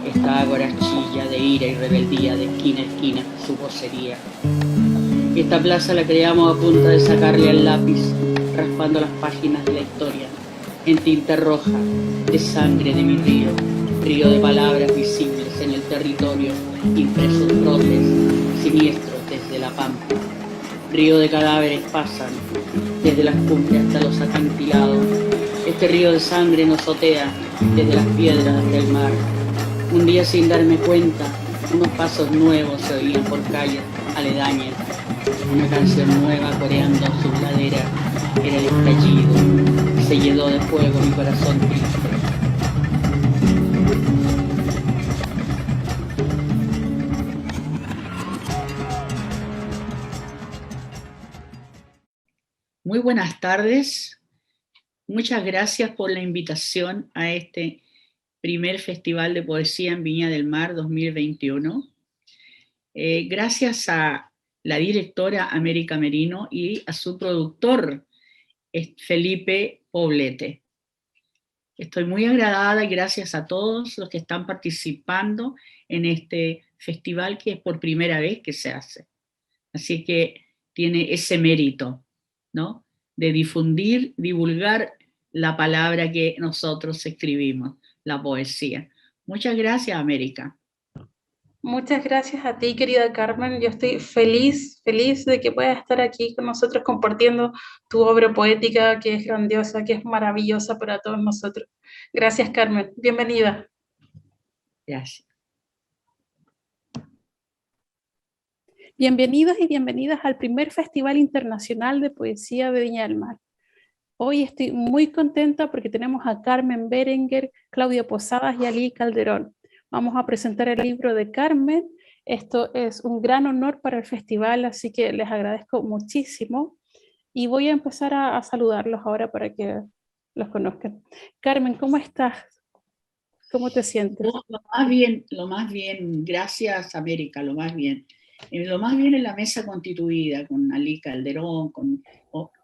Esta ágora chilla de ira y rebeldía de esquina a esquina su vocería. Esta plaza la creamos a punta de sacarle al lápiz, raspando las páginas de la historia, en tinta roja, de sangre de mi río, río de palabras visibles en el territorio, impresos brotes, siniestros desde la pampa. Río de cadáveres pasan, desde las cumbres hasta los acantilados. Este río de sangre nos sotea, desde las piedras hasta el mar. Un día sin darme cuenta, unos pasos nuevos se oían por calles aledañas. Una canción nueva coreando en sus laderas era el estallido. Se llenó de fuego mi corazón triste. Muy buenas tardes. Muchas gracias por la invitación a este primer Festival de Poesía en Viña del Mar 2021. Gracias a la directora América Merino y a su productor Felipe Poblete. Estoy muy agradada y gracias a todos los que están participando en este festival que es por primera vez que se hace. Así que tiene ese mérito, ¿no? De difundir, divulgar la palabra que nosotros escribimos, la poesía. Muchas gracias, América. Muchas gracias a ti, querida Carmen. Yo estoy feliz de que puedas estar aquí con nosotros compartiendo tu obra poética, que es grandiosa, que es maravillosa para todos nosotros. Gracias, Carmen. Bienvenida. Gracias. Bienvenidos y bienvenidas al primer Festival Internacional de Poesía de Viña del Mar. Hoy estoy muy contenta porque tenemos a Carmen Berenguer, Claudia Posadas y Ali Calderón. Vamos a presentar el libro de Carmen. Esto es un gran honor para el festival, así que les agradezco muchísimo. Y voy a empezar a saludarlos ahora para que los conozcan. Carmen, ¿cómo estás? ¿Cómo te sientes? Lo más bien, gracias América, lo más bien. Lo más bien en la mesa constituida, con Ali Calderón, con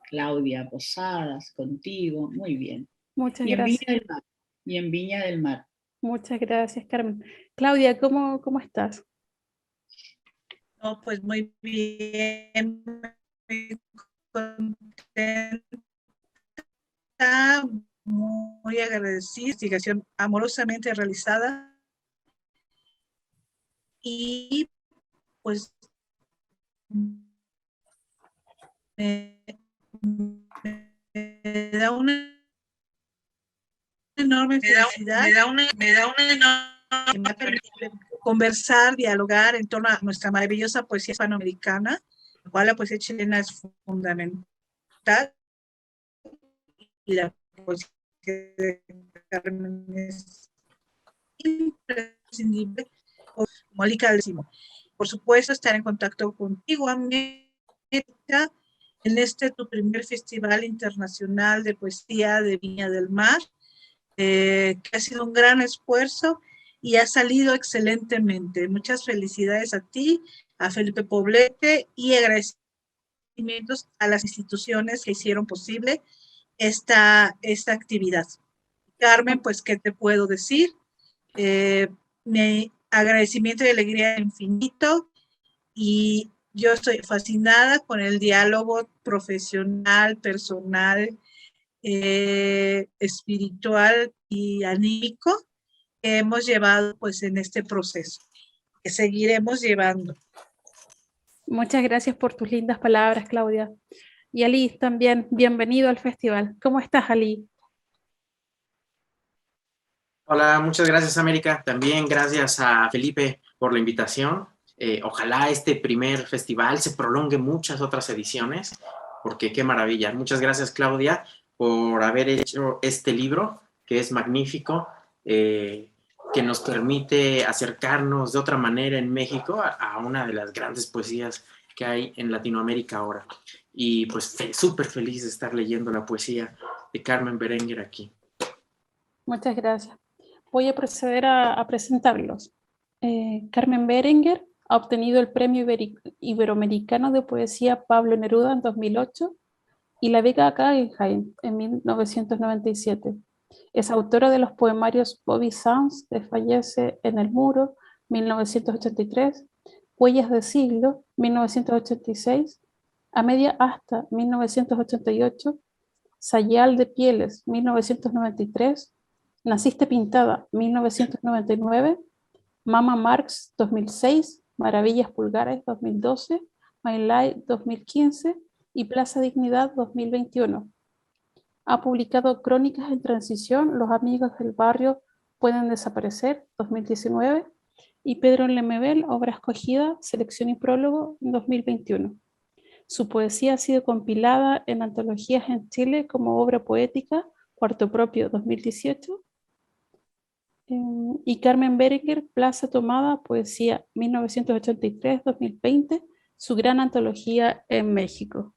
Claudia Posadas, contigo, muy bien. Muchas Y en gracias. Viña del Mar. Y en Viña del Mar. Muchas gracias, Carmen. Claudia, ¿cómo estás? No, pues muy bien, muy contenta, muy agradecida, investigación amorosamente realizada y pues me da una enorme felicidad, me da una enorme que me ha permitido conversar, dialogar en torno a nuestra maravillosa poesía hispanoamericana, la cual la poesía chilena es fundamental y la poesía de Carmen es imprescindible, como Alica decimos. Por supuesto, estar en contacto contigo, América, en este tu primer Festival Internacional de Poesía de Viña del Mar, que ha sido un gran esfuerzo y ha salido excelentemente. Muchas felicidades a ti, a Felipe Poblete, y agradecimientos a las instituciones que hicieron posible esta actividad. Carmen, pues, ¿qué te puedo decir? Mi agradecimiento y alegría infinito, y yo estoy fascinada con el diálogo profesional, personal, espiritual y anímico que hemos llevado pues en este proceso, que seguiremos llevando. Muchas gracias por tus lindas palabras, Claudia. Y Ali, también, bienvenido al festival. ¿Cómo estás, Ali? Hola, muchas gracias, América. También gracias a Felipe por la invitación. Ojalá este primer festival se prolongue muchas otras ediciones, porque qué maravilla. Muchas gracias, Claudia, por haber hecho este libro, que es magnífico, que nos permite acercarnos de otra manera en México a una de las grandes poesías que hay en Latinoamérica ahora. Y pues súper feliz de estar leyendo la poesía de Carmen Berenguer aquí. Muchas gracias. Voy a proceder a presentarlos. Carmen Berenguer ha obtenido el Premio Iberoamericano de Poesía Pablo Neruda en 2008 y la beca Guggenheim en 1997. Es autora de los poemarios Bobby Sands, Desfallece en el muro, 1983, Huellas de siglo, 1986, A media asta, 1988, Sayal de pieles, 1993, Naciste pintada, 1999, Mama Marx, 2006, Maravillas Pulgares, 2012, My Life, 2015 y Plaza Dignidad, 2021. Ha publicado Crónicas en transición, Los amigos del barrio pueden desaparecer, 2019, y Pedro Lemebel, Obra escogida, selección y prólogo, 2021. Su poesía ha sido compilada en antologías en Chile como Obra poética, Cuarto propio, 2018, y Carmen Berenguer, Plaza tomada, poesía, 1983-2020, su gran antología en México.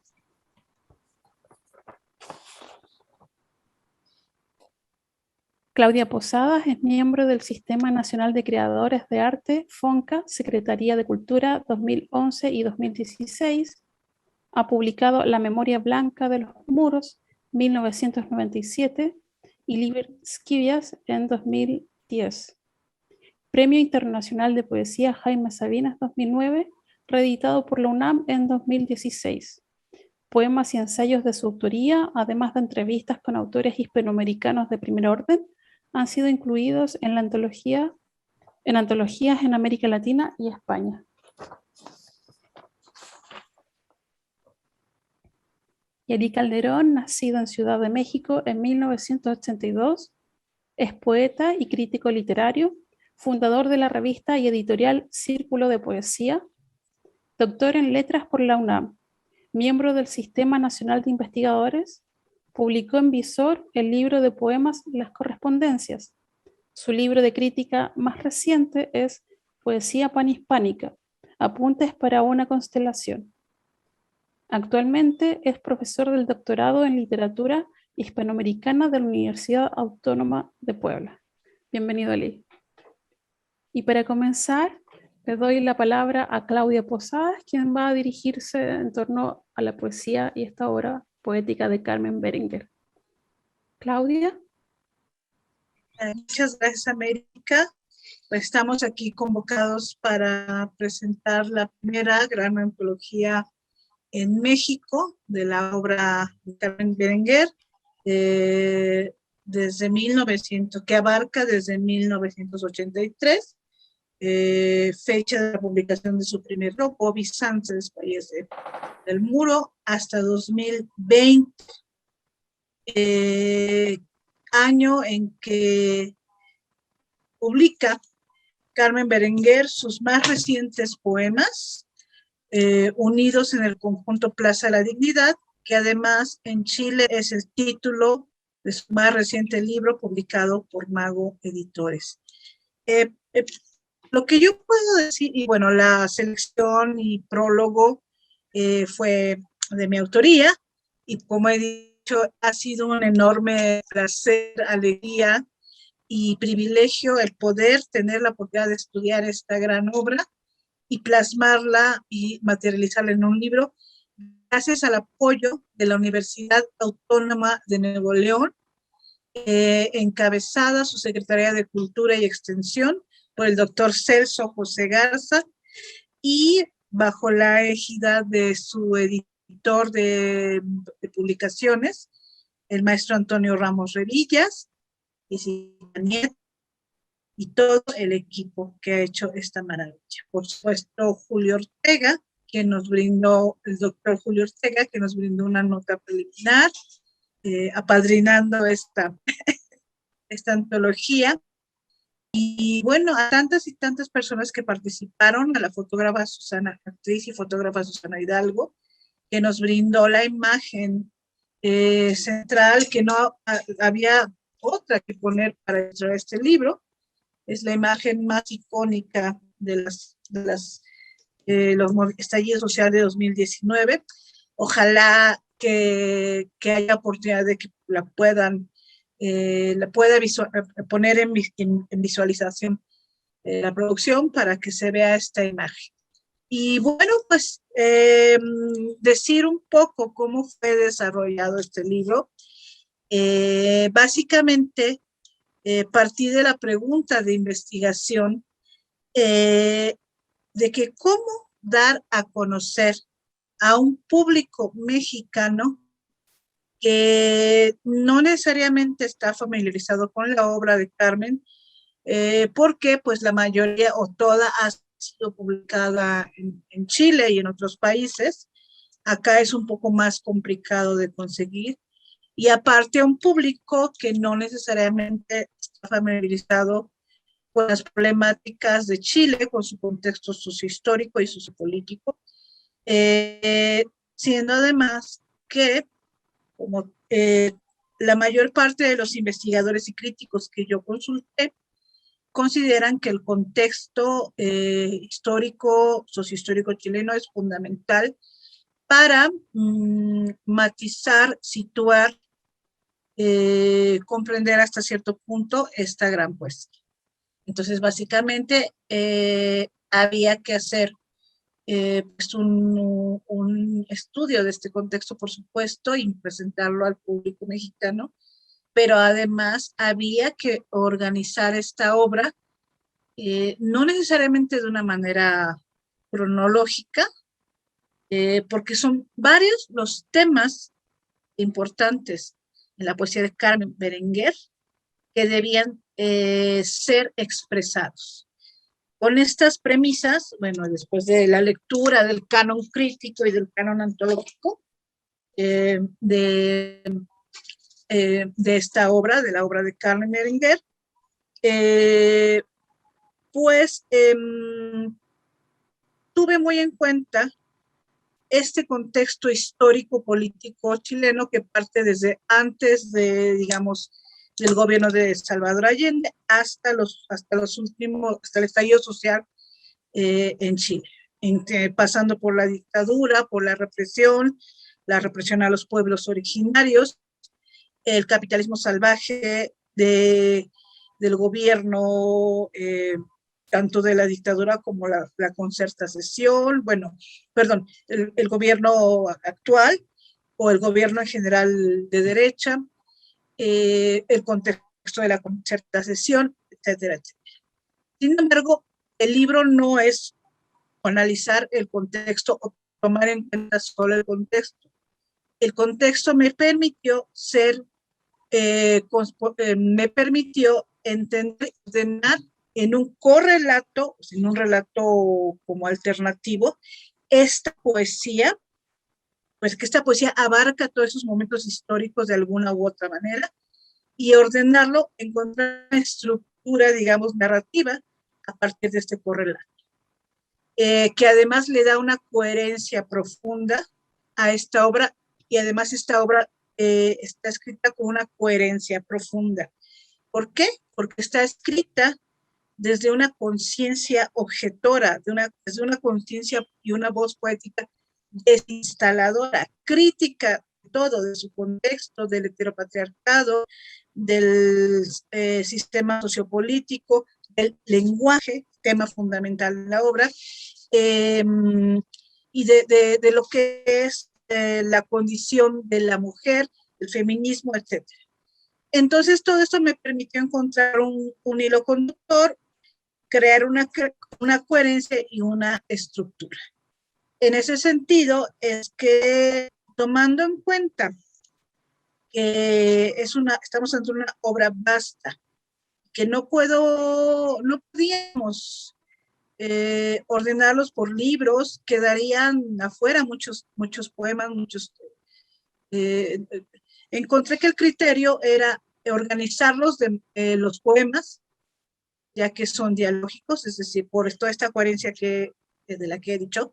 Claudia Posadas es miembro del Sistema Nacional de Creadores de Arte, FONCA, Secretaría de Cultura 2011 y 2016. Ha publicado La memoria blanca de los muros, 1997, y Liber Scivias en 2010. Premio Internacional de Poesía Jaime Sabinas 2009, reeditado por la UNAM en 2016. Poemas y ensayos de su autoría, además de entrevistas con autores hispanoamericanos de primer orden, han sido incluidos en antologías en América Latina y España. Yari Calderón, nacido en Ciudad de México en 1982, es poeta y crítico literario, fundador de la revista y editorial Círculo de Poesía, doctor en letras por la UNAM, miembro del Sistema Nacional de Investigadores, publicó en Visor el libro de poemas Las Correspondencias. Su libro de crítica más reciente es Poesía panhispánica, apuntes para una constelación. Actualmente es profesor del doctorado en literatura hispanoamericana de la Universidad Autónoma de Puebla. Bienvenido, Ali. Y para comenzar, le doy la palabra a Claudia Posadas, quien va a dirigirse en torno a la poesía y esta obra poética de Carmen Berenguer. Claudia. Muchas gracias, América. Pues estamos aquí convocados para presentar la primera gran antología en México de la obra de Carmen Berenguer, desde 1900, que abarca desde 1983, fecha de la publicación de su primer libro, Bobby Sands Desfallece del muro, hasta 2020, año en que publica Carmen Berenguer sus más recientes poemas, unidos en el conjunto Plaza de la Dignidad, que además en Chile es el título de su más reciente libro publicado por Mago Editores. Lo que yo puedo decir, y bueno, la selección y prólogo fue de mi autoría, y como he dicho, ha sido un enorme placer, alegría y privilegio el poder tener la oportunidad de estudiar esta gran obra y plasmarla y materializarla en un libro, gracias al apoyo de la Universidad Autónoma de Nuevo León, encabezada su Secretaría de Cultura y Extensión por el doctor Celso José Garza, y bajo la égida de su editor de publicaciones, el maestro Antonio Ramos Revillas, y todo el equipo que ha hecho esta maravilla. Por supuesto, Julio Ortega, que nos brindó, el doctor Julio Ortega, que nos brindó una nota preliminar, apadrinando esta antología. Y bueno, a tantas y tantas personas que participaron, a la fotógrafa Susana, actriz y fotógrafa Susana Hidalgo, que nos brindó la imagen central, que no había otra que poner para entrar a este libro. Es la imagen más icónica de los estallidos sociales de 2019. Ojalá que haya oportunidad de que la pueda poner en visualización la producción para que se vea esta imagen. Y bueno, pues decir un poco cómo fue desarrollado este libro. Básicamente, partí de la pregunta de investigación de que cómo dar a conocer a un público mexicano que no necesariamente está familiarizado con la obra de Carmen, porque pues la mayoría o toda ha sido publicada en Chile y en otros países. Acá es un poco más complicado de conseguir. Y aparte un público que no necesariamente está familiarizado con las problemáticas de Chile, con su contexto sociohistórico y sociopolítico, siendo además que como la mayor parte de los investigadores y críticos que yo consulté consideran que el contexto histórico, sociohistórico chileno es fundamental para matizar, situar, comprender hasta cierto punto esta gran puesta. Entonces, básicamente, había que hacer pues un estudio de este contexto, por supuesto, y presentarlo al público mexicano, pero además había que organizar esta obra, no necesariamente de una manera cronológica, porque son varios los temas importantes en la poesía de Carmen Berenguer que debían ser expresados. Con estas premisas, bueno, después de la lectura del canon crítico y del canon antológico de esta obra, de la obra de Carmen Berenguer, pues tuve muy en cuenta este contexto histórico político chileno que parte desde antes de, digamos, del gobierno de Salvador Allende hasta los últimos, hasta el estallido social en Chile, pasando por la dictadura, por la represión a los pueblos originarios, el capitalismo salvaje del gobierno, tanto de la dictadura como la concertación, bueno, perdón, el gobierno actual o el gobierno en general de derecha, el contexto de la concertación, etcétera, etcétera. Sin embargo, el libro no es analizar el contexto o tomar en cuenta solo el contexto. El contexto me permitió me permitió entender, ordenar en un correlato, en un relato como alternativo, esta poesía, pues que esta poesía abarca todos esos momentos históricos de alguna u otra manera, y ordenarlo, encontrar una estructura, digamos, narrativa a partir de este correlato, que además le da una coherencia profunda a esta obra, y además esta obra está escrita con una coherencia profunda. ¿Por qué? Porque está escrita desde una conciencia objetora, desde una conciencia y una voz poética desinstaladora, crítica de todo, de su contexto, del heteropatriarcado, del sistema sociopolítico, del lenguaje, tema fundamental en la obra, y de lo que es la condición de la mujer, el feminismo, etc. Entonces, todo esto me permitió encontrar un hilo conductor, crear una coherencia y una estructura. En ese sentido, es que tomando en cuenta que estamos ante una obra vasta, que no podíamos ordenarlos por libros, quedarían afuera muchos poemas, encontré que el criterio era organizarlos de los poemas, ya que son dialógicos, es decir, por toda esta coherencia de la que he dicho,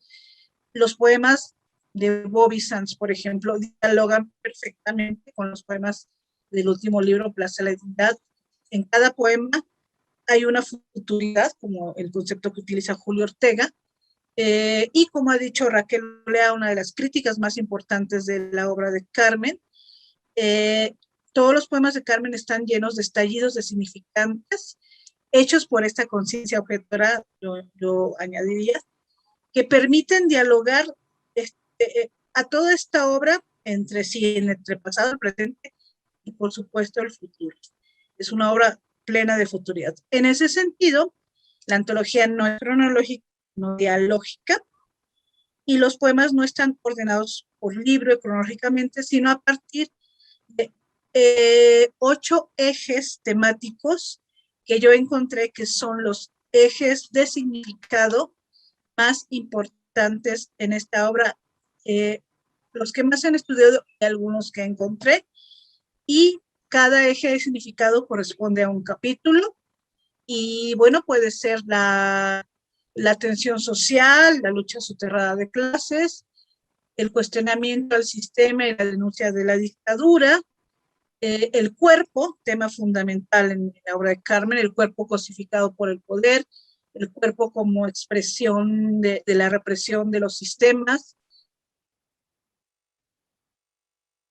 los poemas de Bobby Sands, por ejemplo, dialogan perfectamente con los poemas del último libro, Plaza de la Dignidad. En cada poema hay una futuridad, como el concepto que utiliza Julio Ortega, y como ha dicho Raquel Olea, una de las críticas más importantes de la obra de Carmen, todos los poemas de Carmen están llenos de estallidos de significantes, hechos por esta conciencia objetora, yo añadiría, que permiten dialogar a toda esta obra entre sí, entre pasado, el presente y por supuesto el futuro. Es una obra plena de futuridad. En ese sentido, la antología no es cronológica, no dialógica, y los poemas no están ordenados por libro cronológicamente, sino a partir de 8 ejes temáticos que yo encontré que son los ejes de significado más importantes en esta obra, los que más han estudiado y algunos que encontré, y cada eje de significado corresponde a un capítulo, y bueno, puede ser la tensión social, la lucha soterrada de clases, el cuestionamiento al sistema y la denuncia de la dictadura, el cuerpo, tema fundamental en la obra de Carmen, el cuerpo cosificado por el poder, el cuerpo como expresión de la represión de los sistemas.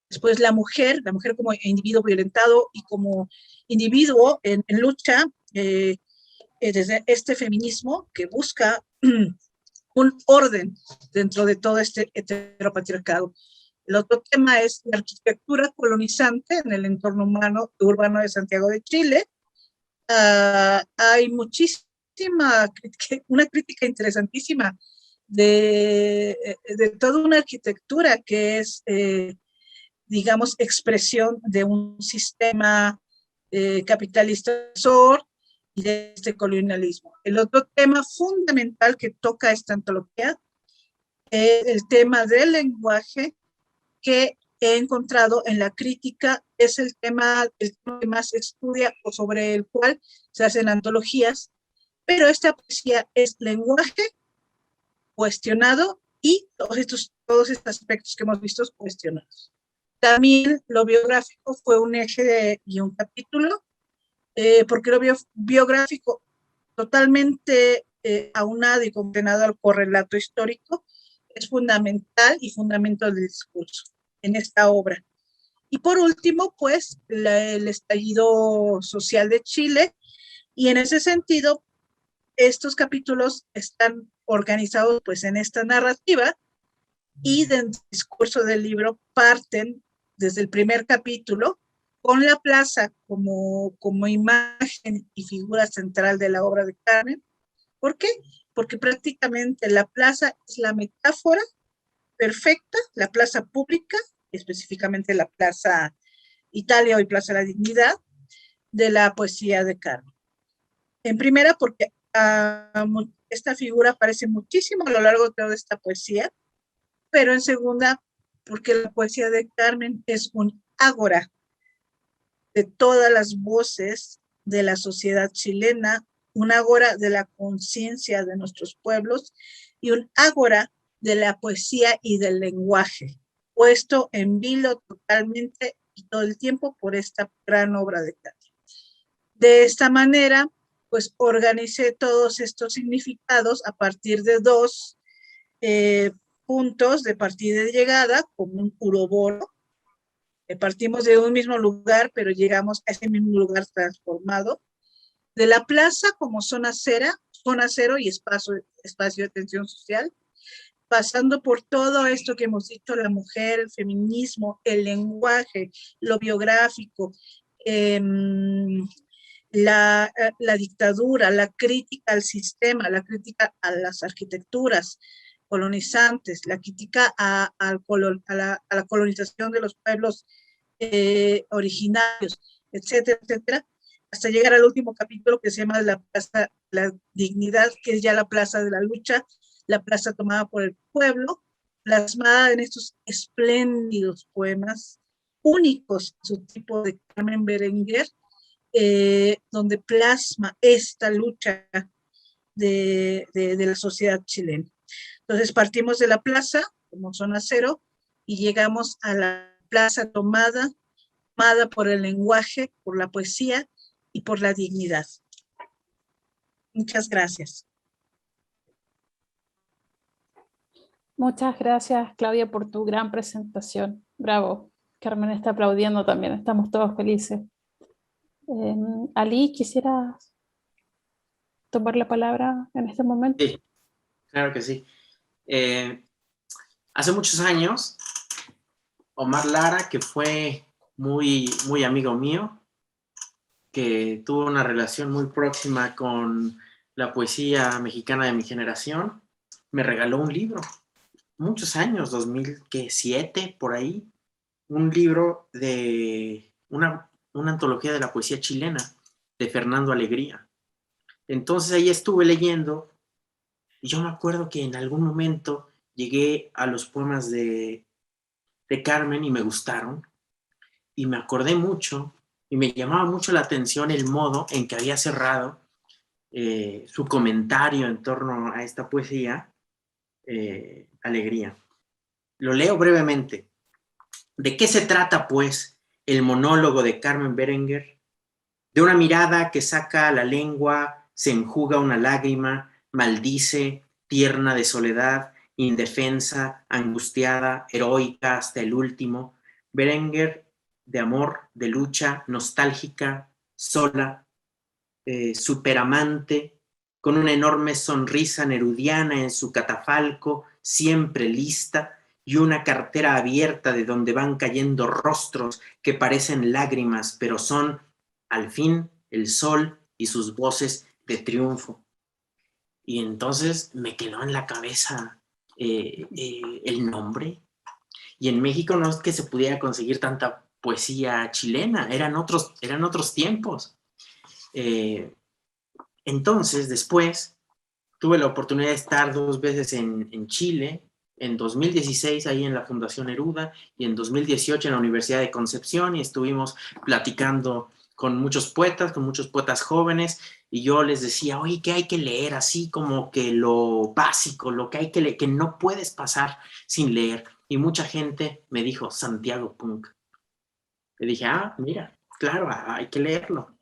Después la mujer como individuo violentado y como individuo en lucha, desde este feminismo que busca un orden dentro de todo este heteropatriarcado. El otro tema es la arquitectura colonizante en el entorno urbano de Santiago de Chile. Hay una crítica interesantísima de toda una arquitectura que es, digamos, expresión de un sistema capitalista y de este colonialismo. El otro tema fundamental que toca esta antología es el tema del lenguaje, que he encontrado en la crítica es el tema que más estudia o sobre el cual se hacen antologías, pero esta poesía es lenguaje cuestionado y todos estos aspectos que hemos visto cuestionados. También lo biográfico fue un eje y un capítulo, porque lo biográfico totalmente aunado y condenado al correlato histórico es fundamental y fundamento del discurso en esta obra. Y por último, pues, el estallido social de Chile, y en ese sentido, estos capítulos están organizados pues en esta narrativa, y del discurso del libro parten desde el primer capítulo con la plaza como imagen y figura central de la obra de Carmen. ¿Por qué? Porque prácticamente la plaza es la metáfora perfecta, la plaza pública, específicamente la Plaza Italia, hoy Plaza de la Dignidad, de la poesía de Carmen. En primera, porque esta figura aparece muchísimo a lo largo de toda esta poesía, pero en segunda, porque la poesía de Carmen es un ágora de todas las voces de la sociedad chilena, un ágora de la conciencia de nuestros pueblos y un ágora de la poesía y del lenguaje, puesto en vilo totalmente y todo el tiempo por esta gran obra de Carmen. De esta manera, pues organicé todos estos significados a partir de dos puntos de partida y de llegada, como un uroboro. Partimos de un mismo lugar, pero llegamos a ese mismo lugar transformado. De la plaza como zona cero y espacio de atención social, pasando por todo esto que hemos dicho, la mujer, el feminismo, el lenguaje, lo biográfico, la dictadura, la crítica al sistema, la crítica a las arquitecturas colonizantes, la crítica a la colonización de los pueblos originarios, etcétera, etcétera, hasta llegar al último capítulo que se llama la Plaza La Dignidad, que es ya la plaza de la lucha, la plaza tomada por el pueblo, plasmada en estos espléndidos poemas únicos, su tipo de Carmen Berenguer, donde plasma esta lucha de la sociedad chilena. Entonces partimos de la plaza como zona cero y llegamos a la plaza tomada por el lenguaje, por la poesía y por la dignidad. Muchas gracias. Muchas gracias, Claudia, por tu gran presentación. Bravo. Carmen está aplaudiendo también, estamos todos felices. Ali, ¿quisieras tomar la palabra en este momento? Sí, claro que sí. Hace muchos años, Omar Lara, que fue muy, muy amigo mío, que tuvo una relación muy próxima con la poesía mexicana de mi generación, me regaló un libro, muchos años, 2007, por ahí, un libro de una antología de la poesía chilena, de Fernando Alegría. Entonces ahí estuve leyendo, y yo me acuerdo que en algún momento llegué a los poemas de Carmen y me gustaron, y me acordé mucho, y me llamaba mucho la atención el modo en que había cerrado su comentario en torno a esta poesía, Alegría. Lo leo brevemente. ¿De qué se trata, pues, el monólogo de Carmen Berenguer? De una mirada que saca la lengua, se enjuga una lágrima, maldice, tierna de soledad, indefensa, angustiada, heroica hasta el último. Berenguer de amor, de lucha, nostálgica, sola, superamante, con una enorme sonrisa nerudiana en su catafalco, siempre lista, y una cartera abierta de donde van cayendo rostros que parecen lágrimas, pero son, al fin, el sol y sus voces de triunfo. Y entonces me quedó en la cabeza el nombre. Y en México no es que se pudiera conseguir tanta poesía chilena, eran otros tiempos. Entonces, después, tuve la oportunidad de estar 2 veces en Chile, en 2016 ahí en la Fundación Neruda y en 2018 en la Universidad de Concepción, y estuvimos platicando con muchos poetas jóvenes, y yo les decía, oye, ¿qué hay que leer? Así como que lo básico, lo que hay que leer, que no puedes pasar sin leer. Y mucha gente me dijo, Santiago Punk. Le dije, mira, claro, hay que leerlo.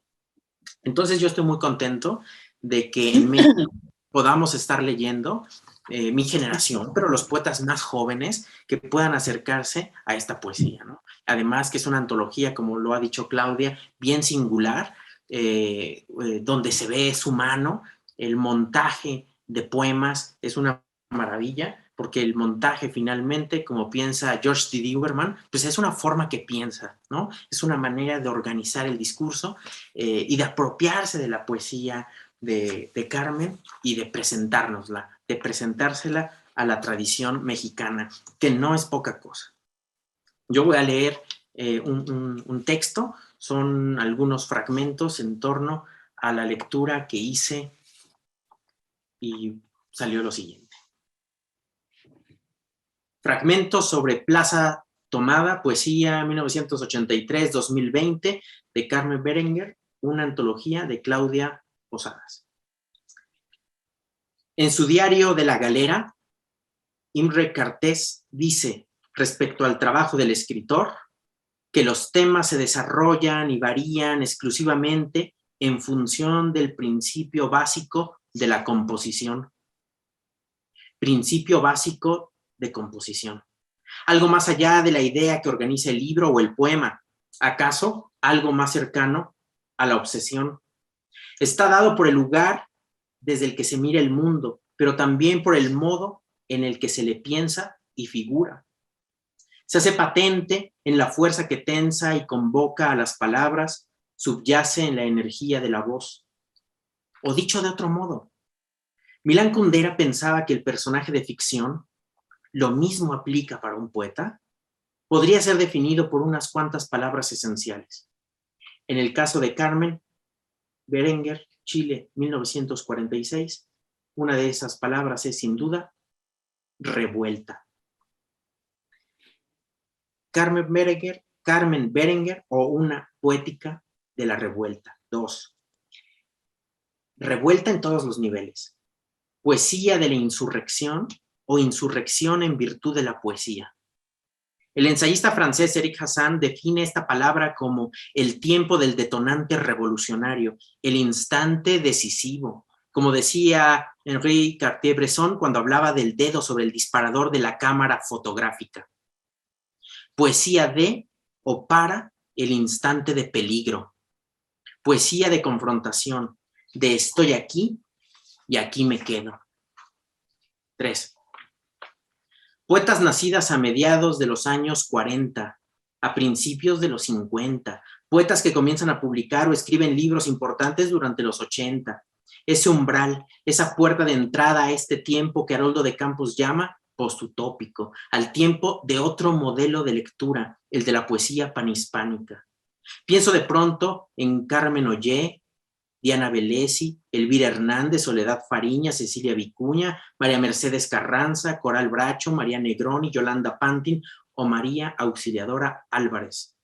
Entonces yo estoy muy contento de que en México podamos estar leyendo mi generación, pero los poetas más jóvenes que puedan acercarse a esta poesía, ¿no? Además que es una antología, como lo ha dicho Claudia, bien singular, donde se ve su mano, el montaje de poemas es una maravilla, porque el montaje finalmente, como piensa George D. Duberman, pues es una forma que piensa, ¿no? Es una manera de organizar el discurso y de apropiarse de la poesía de Carmen y de presentárnosla, de presentársela a la tradición mexicana, que no es poca cosa. Yo voy a leer un texto, son algunos fragmentos en torno a la lectura que hice y salió lo siguiente. Fragmentos sobre Plaza Tomada, poesía 1983-2020 de Carmen Berenguer, una antología de Claudia Posadas. En su diario de la galera, Imre Cartés dice respecto al trabajo del escritor que los temas se desarrollan y varían exclusivamente en función del principio básico de la composición. Principio básico de composición. Algo más allá de la idea que organiza el libro o el poema. ¿Acaso algo más cercano a la obsesión? Está dado por el lugar desde el que se mira el mundo, pero también por el modo en el que se le piensa y figura. Se hace patente en la fuerza que tensa y convoca a las palabras, subyace en la energía de la voz. O dicho de otro modo, Milán Kundera pensaba que el personaje de ficción, lo mismo aplica para un poeta, podría ser definido por unas cuantas palabras esenciales. En el caso de Carmen Berenguer, Chile, 1946, una de esas palabras es sin duda revuelta. Carmen Berenguer o una poética de la revuelta. 2. Revuelta en todos los niveles. Poesía de la insurrección o insurrección en virtud de la poesía. El ensayista francés Eric Hazan define esta palabra como el tiempo del detonante revolucionario, el instante decisivo, como decía Henri Cartier-Bresson cuando hablaba del dedo sobre el disparador de la cámara fotográfica. Poesía de o para el instante de peligro. Poesía de confrontación, de estoy aquí y aquí me quedo. 3. Poetas nacidas a mediados de los años 40, a principios de los 50, poetas que comienzan a publicar o escriben libros importantes durante los 80. Ese umbral, esa puerta de entrada a este tiempo que Haroldo de Campos llama postutópico, al tiempo de otro modelo de lectura, el de la poesía panhispánica. Pienso de pronto en Carmen Ollé, Diana Velesi, Elvira Hernández, Soledad Fariña, Cecilia Vicuña, María Mercedes Carranza, Coral Bracho, María Negroni, Yolanda Pantin o María Auxiliadora Álvarez.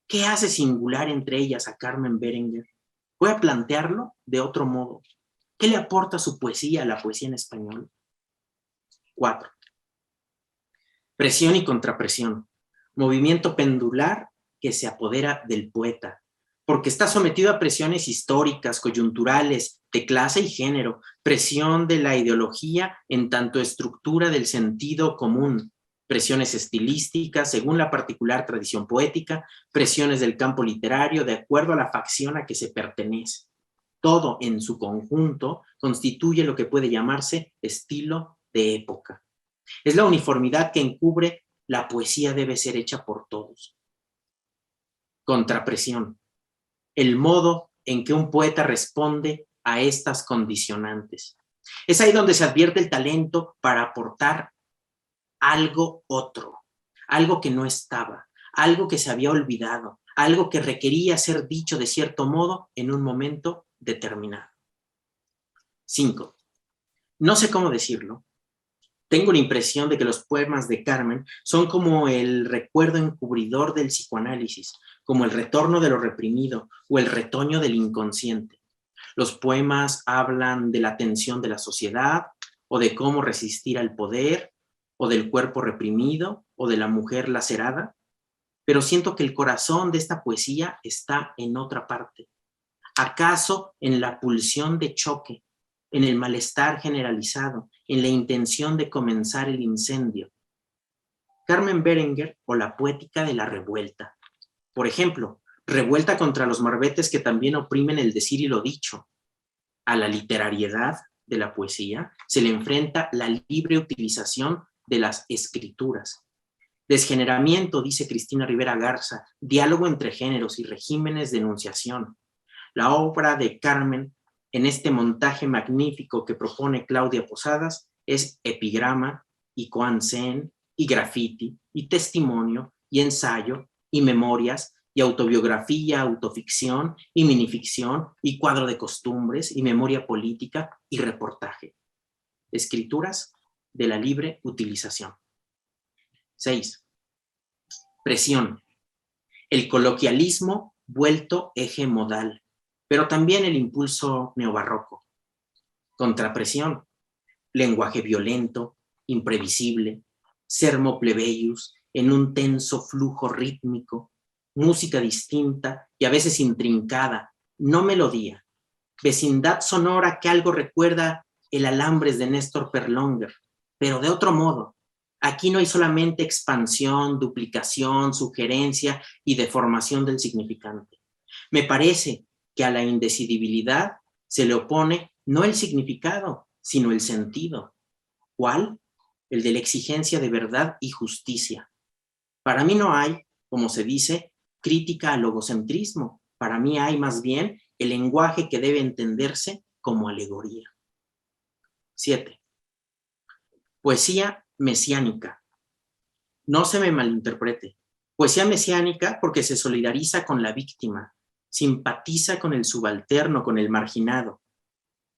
¿Qué hace singular entre ellas a Carmen Berenguer? Voy a plantearlo de otro modo. ¿Qué le aporta su poesía a la poesía en español? 4. Presión y contrapresión. Movimiento pendular que se apodera del poeta, porque está sometido a presiones históricas, coyunturales, de clase y género, presión de la ideología en tanto estructura del sentido común, presiones estilísticas según la particular tradición poética, presiones del campo literario de acuerdo a la facción a que se pertenece. Todo en su conjunto constituye lo que puede llamarse estilo de época. Es la uniformidad que encubre la poesía debe ser hecha por todos. Contrapresión. El modo en que un poeta responde a estas condicionantes. Es ahí donde se advierte el talento para aportar algo otro, algo que no estaba, algo que se había olvidado, algo que requería ser dicho de cierto modo en un momento determinado. 5. No sé cómo decirlo. Tengo la impresión de que los poemas de Carmen son como el recuerdo encubridor del psicoanálisis, como el retorno de lo reprimido o el retoño del inconsciente. Los poemas hablan de la tensión de la sociedad, o de cómo resistir al poder, o del cuerpo reprimido, o de la mujer lacerada, pero siento que el corazón de esta poesía está en otra parte. ¿Acaso en la pulsión de choque, en el malestar generalizado, en la intención de comenzar el incendio? Carmen Berenguer o la poética de la revuelta. Por ejemplo, revuelta contra los morbetes que también oprimen el decir y lo dicho. A la literariedad de la poesía se le enfrenta la libre utilización de las escrituras. Desgeneramiento, dice Cristina Rivera Garza, diálogo entre géneros y regímenes de enunciación. La obra de Carmen, en este montaje magnífico que propone Claudia Posadas, es epigrama, y coancén, y grafiti, y testimonio, y ensayo, y memorias, y autobiografía, autoficción, y minificción, y cuadro de costumbres, y memoria política, y reportaje. Escrituras de la libre utilización. 6. Presión. El coloquialismo vuelto eje modal, pero también el impulso neobarroco. Contrapresión. Lenguaje violento, imprevisible, sermo plebeius en un tenso flujo rítmico, música distinta y a veces intrincada, no melodía, vecindad sonora que algo recuerda el Alambres de Néstor Perlonger, pero de otro modo. Aquí no hay solamente expansión, duplicación, sugerencia y deformación del significante. Me parece que a la indecidibilidad se le opone no el significado, sino el sentido. ¿Cuál? El de la exigencia de verdad y justicia. Para mí no hay, como se dice, crítica al logocentrismo. Para mí hay más bien el lenguaje que debe entenderse como alegoría. 7. Poesía mesiánica. No se me malinterprete. Poesía mesiánica porque se solidariza con la víctima, simpatiza con el subalterno, con el marginado.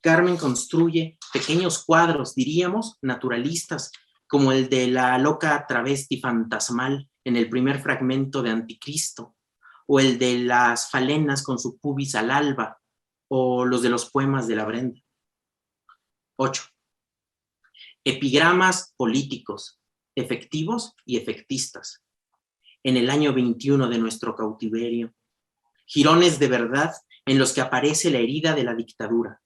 Carmen construye pequeños cuadros, diríamos, naturalistas, como el de la loca travesti fantasmal en el primer fragmento de Anticristo, o el de las falenas con su pubis al alba, o los de los poemas de la Brenda. 8. Epigramas políticos, efectivos y efectistas. En el año 21 de nuestro cautiverio, jirones de verdad en los que aparece la herida de la dictadura.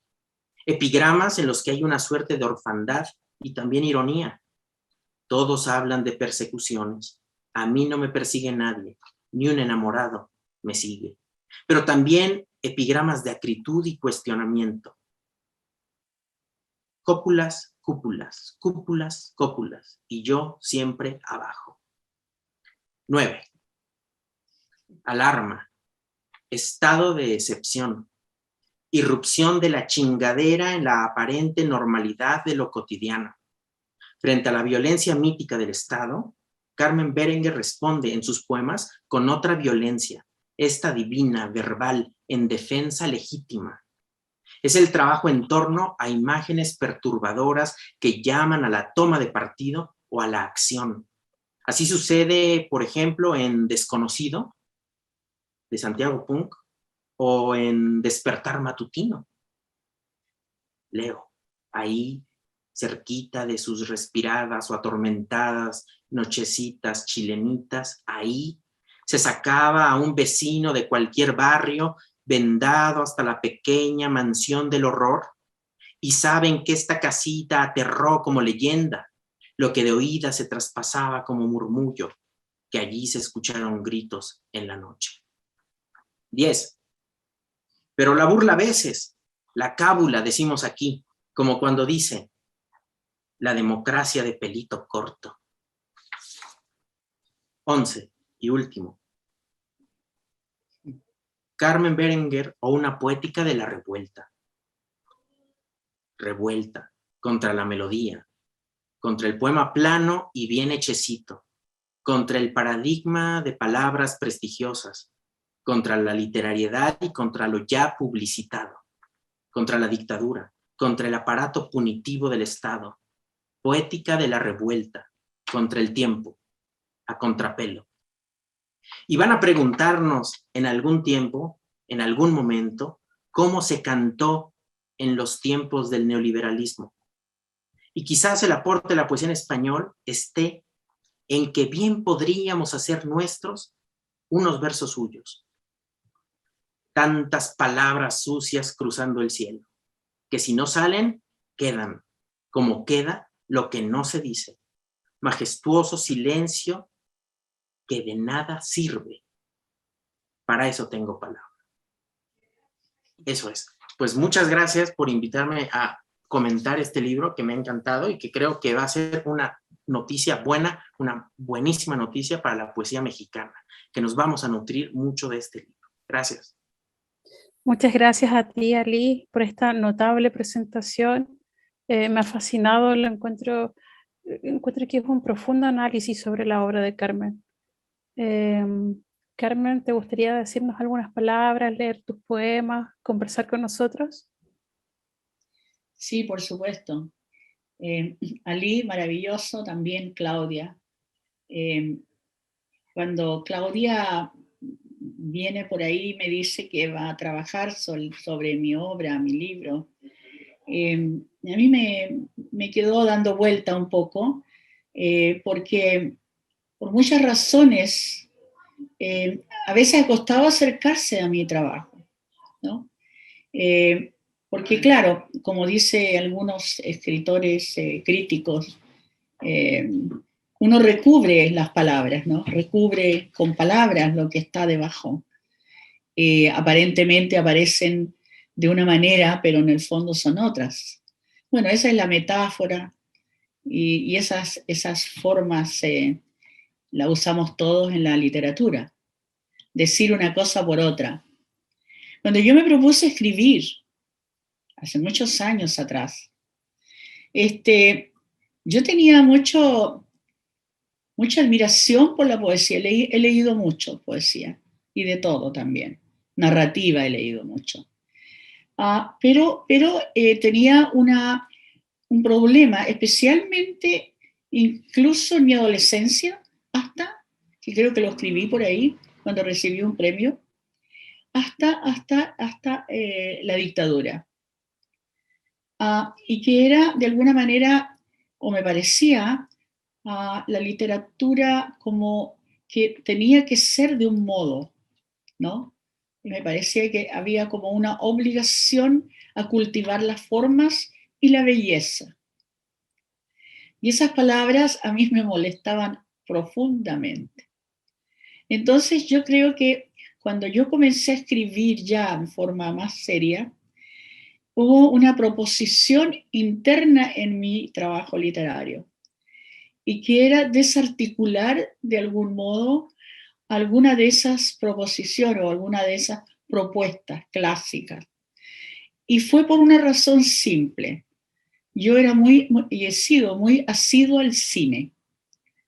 Epigramas en los que hay una suerte de orfandad y también ironía. Todos hablan de persecuciones. A mí no me persigue nadie, ni un enamorado me sigue. Pero también epigramas de acritud y cuestionamiento. Cópulas, cúpulas, cúpulas, cópulas, y yo siempre abajo. 9. alarma, estado de excepción, irrupción de la chingadera en la aparente normalidad de lo cotidiano. Frente a la violencia mítica del Estado, Carmen Berenguer responde en sus poemas con otra violencia, esta divina, verbal, en defensa legítima. Es el trabajo en torno a imágenes perturbadoras que llaman a la toma de partido o a la acción. Así sucede, por ejemplo, en Desconocido, de Santiago Punk, o en Despertar Matutino. Leo, ahí, cerquita de sus respiradas o atormentadas nochecitas chilenitas, ahí se sacaba a un vecino de cualquier barrio, vendado hasta la pequeña mansión del horror, y saben que esta casita aterró como leyenda, lo que de oída se traspasaba como murmullo, que allí se escucharon gritos en la noche. 10. Pero la burla a veces, la cábula, decimos aquí, como cuando dice, la democracia de pelito corto. 11. Y último. Carmen Berenguer o una poética de la revuelta. Revuelta contra la melodía, contra el poema plano y bien hechecito, contra el paradigma de palabras prestigiosas, contra la literariedad y contra lo ya publicitado, contra la dictadura, contra el aparato punitivo del Estado, poética de la revuelta, contra el tiempo, a contrapelo. Y van a preguntarnos en algún tiempo, en algún momento, cómo se cantó en los tiempos del neoliberalismo. Y quizás el aporte de la poesía en español esté en que bien podríamos hacer nuestros unos versos suyos. Tantas palabras sucias cruzando el cielo, que si no salen, quedan, como queda lo que no se dice. Majestuoso silencio que de nada sirve. Para eso tengo palabra. Eso es. Pues muchas gracias por invitarme a comentar este libro que me ha encantado y que creo que va a ser una noticia buena, una buenísima noticia para la poesía mexicana, que nos vamos a nutrir mucho de este libro. Gracias. Muchas gracias a ti, Ali, por esta notable presentación. Me ha fascinado, encuentro que es un profundo análisis sobre la obra de Carmen. Carmen, ¿te gustaría decirnos algunas palabras, leer tus poemas, conversar con nosotros? Sí, por supuesto. Ali, maravilloso, también Claudia. Cuando Claudia viene por ahí y me dice que va a trabajar sobre mi obra, mi libro, a mí me quedó dando vuelta un poco, porque por muchas razones a veces ha costado acercarse a mi trabajo, ¿no? Porque claro, como dice algunos escritores críticos, uno recubre las palabras, ¿no? Recubre con palabras lo que está debajo. Aparentemente aparecen de una manera, pero en el fondo son otras. Bueno, esa es la metáfora y esas formas la usamos todos en la literatura. Decir una cosa por otra. Cuando yo me propuse escribir, hace muchos años atrás, yo tenía mucha admiración por la poesía. He leído mucho poesía y de todo también. Narrativa he leído mucho. Pero tenía un problema, especialmente incluso en mi adolescencia, hasta, que creo que lo escribí por ahí, cuando recibí un premio, hasta la dictadura. Y que era, de alguna manera, o me parecía, la literatura como que tenía que ser de un modo, ¿no? Y me parecía que había como una obligación a cultivar las formas y la belleza. Y esas palabras a mí me molestaban profundamente. Entonces yo creo que cuando yo comencé a escribir ya en forma más seria, hubo una proposición interna en mi trabajo literario y que era desarticular de algún modo alguna de esas proposiciones o alguna de esas propuestas clásicas. Y fue por una razón simple. Yo era y he sido muy asiduo al cine.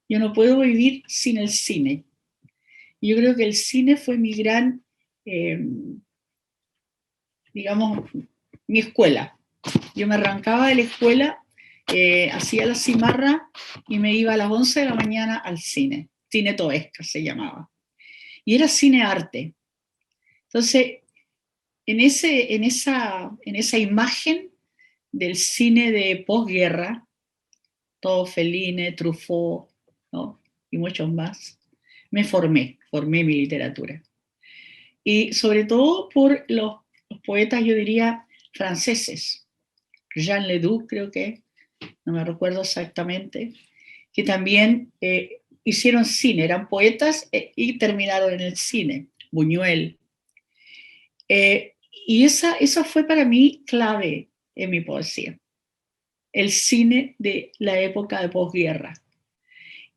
Yo no puedo vivir sin el cine. Yo creo que el cine fue mi gran, digamos, mi escuela. Yo me arrancaba de la escuela, hacía la cimarra y me iba a las 11 de la mañana al cine. Cine Toesca se llamaba. Y era cine arte. Entonces, en esa imagen del cine de posguerra, todo Fellini, Truffaut, ¿no? Y muchos más, me formé mi literatura. Y sobre todo por los poetas, yo diría, franceses. Jean Ledoux, creo que, no me recuerdo exactamente, que también hicieron cine, eran poetas y terminaron en el cine. Buñuel. Y esa fue para mí clave en mi poesía. El cine de la época de posguerra.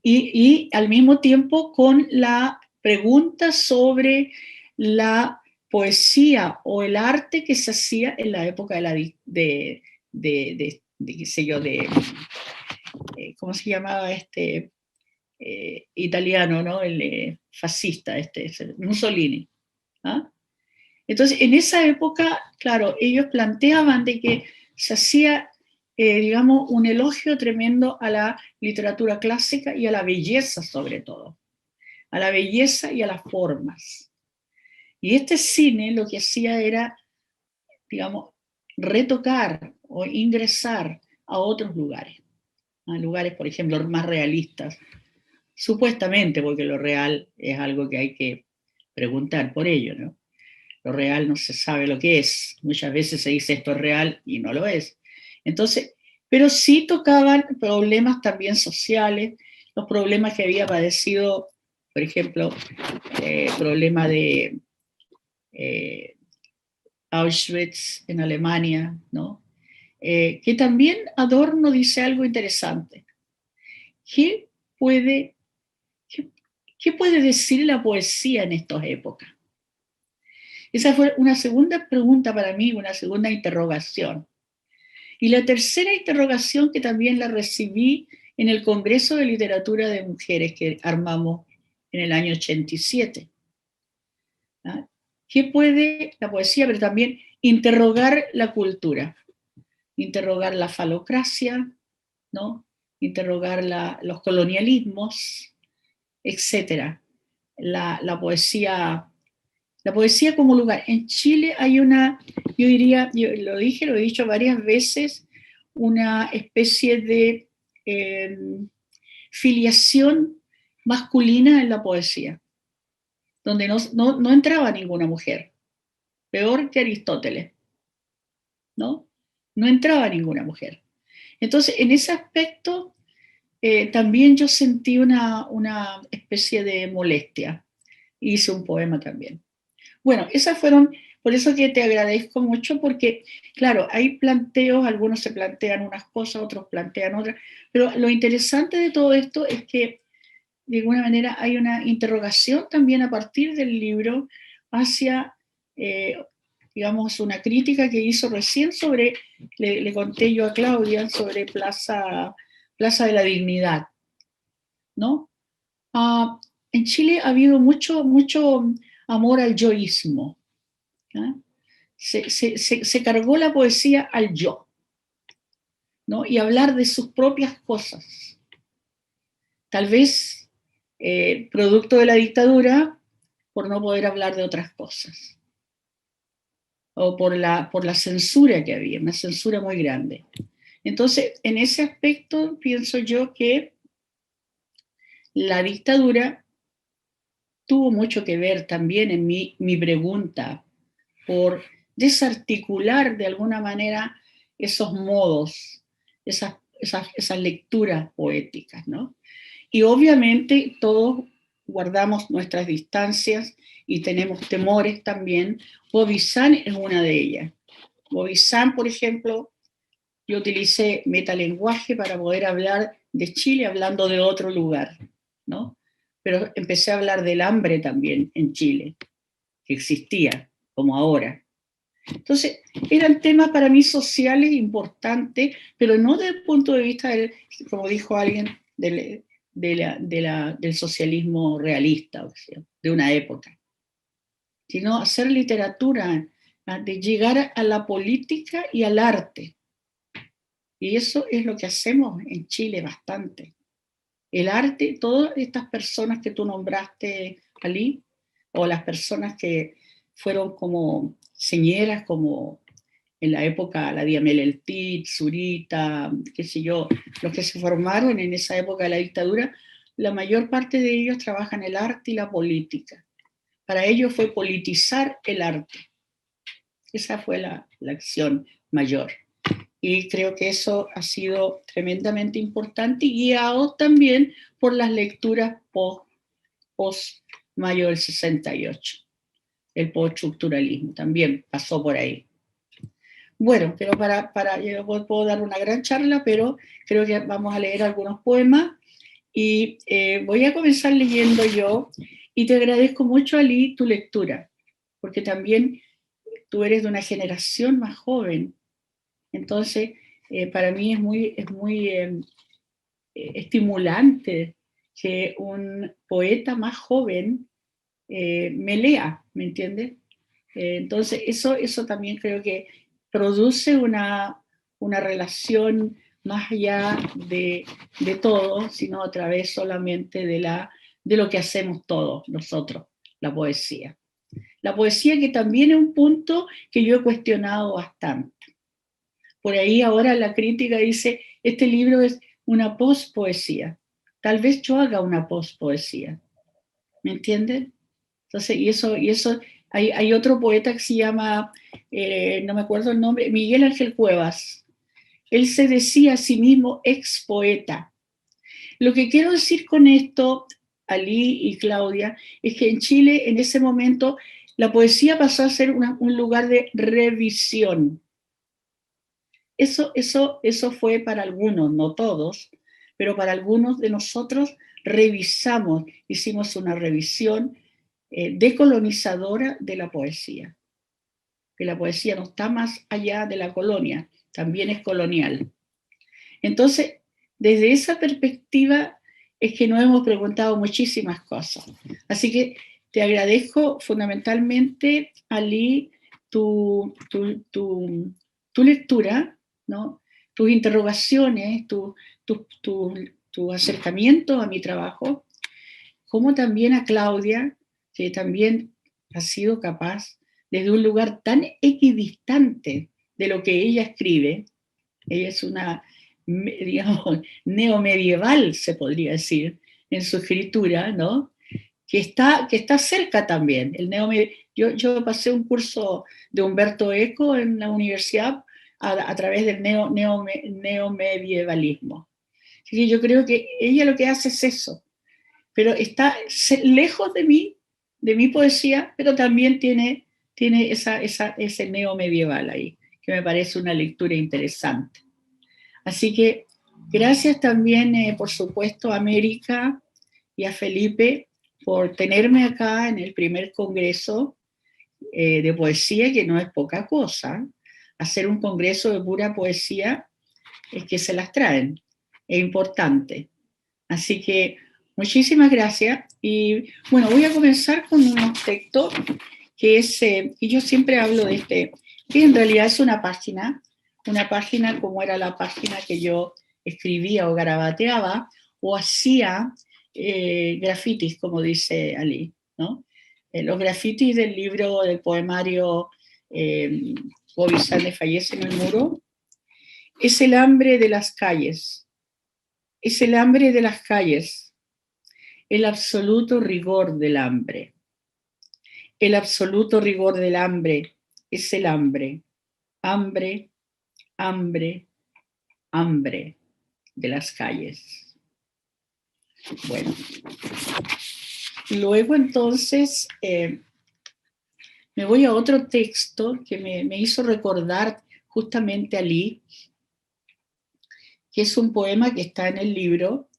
Y al mismo tiempo con la pregunta sobre la poesía o el arte que se hacía en la época de qué sé yo, ¿cómo se llamaba este italiano, ¿no? El fascista, Mussolini. ¿Ah? Entonces, en esa época, claro, ellos planteaban de que se hacía, digamos, un elogio tremendo a la literatura clásica y a la belleza sobre todo, a la belleza y a las formas. Y este cine lo que hacía era, digamos, retocar o ingresar a otros lugares, a lugares, por ejemplo, más realistas, supuestamente, porque lo real es algo que hay que preguntar por ello, ¿no? Lo real no se sabe lo que es. Muchas veces se dice esto es real y no lo es. Entonces, pero sí tocaban problemas también sociales, los problemas que había padecido, por ejemplo, problema de Auschwitz en Alemania, ¿no? Que también Adorno dice algo interesante. ¿Qué puede decir la poesía en estas épocas? Esa fue una segunda pregunta para mí, una segunda interrogación. Y la tercera interrogación que también la recibí en el Congreso de Literatura de Mujeres que armamos en el año 87. ¿Ah? ¿Qué puede la poesía, pero también interrogar la cultura? Interrogar la falocracia, ¿no? Interrogar los colonialismos, etc. La poesía como lugar. En Chile hay una, yo diría, yo lo dije, lo he dicho varias veces, una especie de filiación masculina en la poesía, donde no entraba ninguna mujer, peor que Aristóteles, ¿no? No entraba ninguna mujer. Entonces, en ese aspecto, también yo sentí una especie de molestia. Hice un poema también. Bueno, esas fueron, por eso que te agradezco mucho, porque, claro, hay planteos, algunos se plantean unas cosas, otros plantean otras, pero lo interesante de todo esto es que, de alguna manera, hay una interrogación también a partir del libro hacia, digamos, una crítica que hizo recién sobre, le conté yo a Claudia, sobre Plaza de la Dignidad, ¿no? En Chile ha habido mucho amor al yoísmo. ¿Ah? Se cargó la poesía al yo, ¿no? Y hablar de sus propias cosas. Tal vez producto de la dictadura, por no poder hablar de otras cosas. O por la censura que había, una censura muy grande. Entonces, en ese aspecto, pienso yo que la dictadura tuvo mucho que ver también en mi pregunta por desarticular de alguna manera esos modos, esas lecturas poéticas, ¿no? Y obviamente todos guardamos nuestras distancias y tenemos temores también. Bobby Sands es una de ellas. Bobby Sands, por ejemplo, yo utilicé metalenguaje para poder hablar de Chile hablando de otro lugar, ¿no? pero empecé a hablar del hambre también en Chile, que existía, como ahora. Entonces, eran temas para mí sociales importantes, pero no desde el punto de vista, como dijo alguien, del socialismo realista, o sea, de una época, sino hacer literatura, de llegar a la política y al arte. Y eso es lo que hacemos en Chile bastante. El arte, todas estas personas que tú nombraste, Ali, o las personas que fueron como señeras, como en la época la Diamel El Tit, Zurita, qué sé yo, los que se formaron en esa época de la dictadura, la mayor parte de ellos trabajan el arte y la política. Para ellos fue politizar el arte. Esa fue la acción mayor. Y creo que eso ha sido tremendamente importante y guiado también por las lecturas post-mayo del 68. El postestructuralismo también pasó por ahí. Bueno, pero yo puedo dar una gran charla, pero creo que vamos a leer algunos poemas y voy a comenzar leyendo yo y te agradezco mucho, Ali, tu lectura, porque también tú eres de una generación más joven. Entonces, para mí es muy estimulante que un poeta más joven me lea, ¿me entiendes? Entonces, eso también creo que produce una relación más allá de todo, sino a través solamente de lo que hacemos todos nosotros, la poesía. La poesía que también es un punto que yo he cuestionado bastante. Por ahí ahora la crítica dice, este libro es una pospoesía. Tal vez yo haga una pospoesía. ¿Me entienden? Entonces, y eso hay otro poeta que se llama, no me acuerdo el nombre, Miguel Ángel Cuevas. Él se decía a sí mismo ex poeta. Lo que quiero decir con esto, Ali y Claudia, es que en Chile en ese momento la poesía pasó a ser un lugar de revisión. Eso fue para algunos, no todos, pero para algunos de nosotros revisamos, hicimos una revisión decolonizadora de la poesía. Que la poesía no está más allá de la colonia, también es colonial. Entonces, desde esa perspectiva es que nos hemos preguntado muchísimas cosas. Así que te agradezco fundamentalmente, Ali, tu lectura, ¿no? Tus interrogaciones, tu acercamiento a mi trabajo, como también a Claudia, que también ha sido capaz, desde un lugar tan equidistante de lo que ella escribe, ella es una, digamos, neomedieval, se podría decir, en su escritura, ¿no? Que está cerca también. Yo pasé un curso de Humberto Eco en la universidad a través del neomedievalismo. Así que yo creo que ella lo que hace es eso, pero está lejos de mi poesía, pero también tiene ese neomedieval ahí, que me parece una lectura interesante. Así que gracias también, por supuesto, a América y a Felipe por tenerme acá en el primer congreso de poesía, que no es poca cosa. Hacer un congreso de pura poesía es que se las traen, es importante. Así que muchísimas gracias. Y bueno, voy a comenzar con unos textos que y yo siempre hablo de que en realidad es una página como era la página que yo escribía o garabateaba o hacía grafitis, como dice Ali, ¿no? Los grafitis del libro, del poemario Bobby Sands fallece en el muro, es el hambre de las calles, es el hambre de las calles, el absoluto rigor del hambre. El absoluto rigor del hambre es el hambre, hambre, hambre, hambre de las calles. Bueno, luego entonces me voy a otro texto que me hizo recordar justamente a Ali, que es un poema que está en el libro,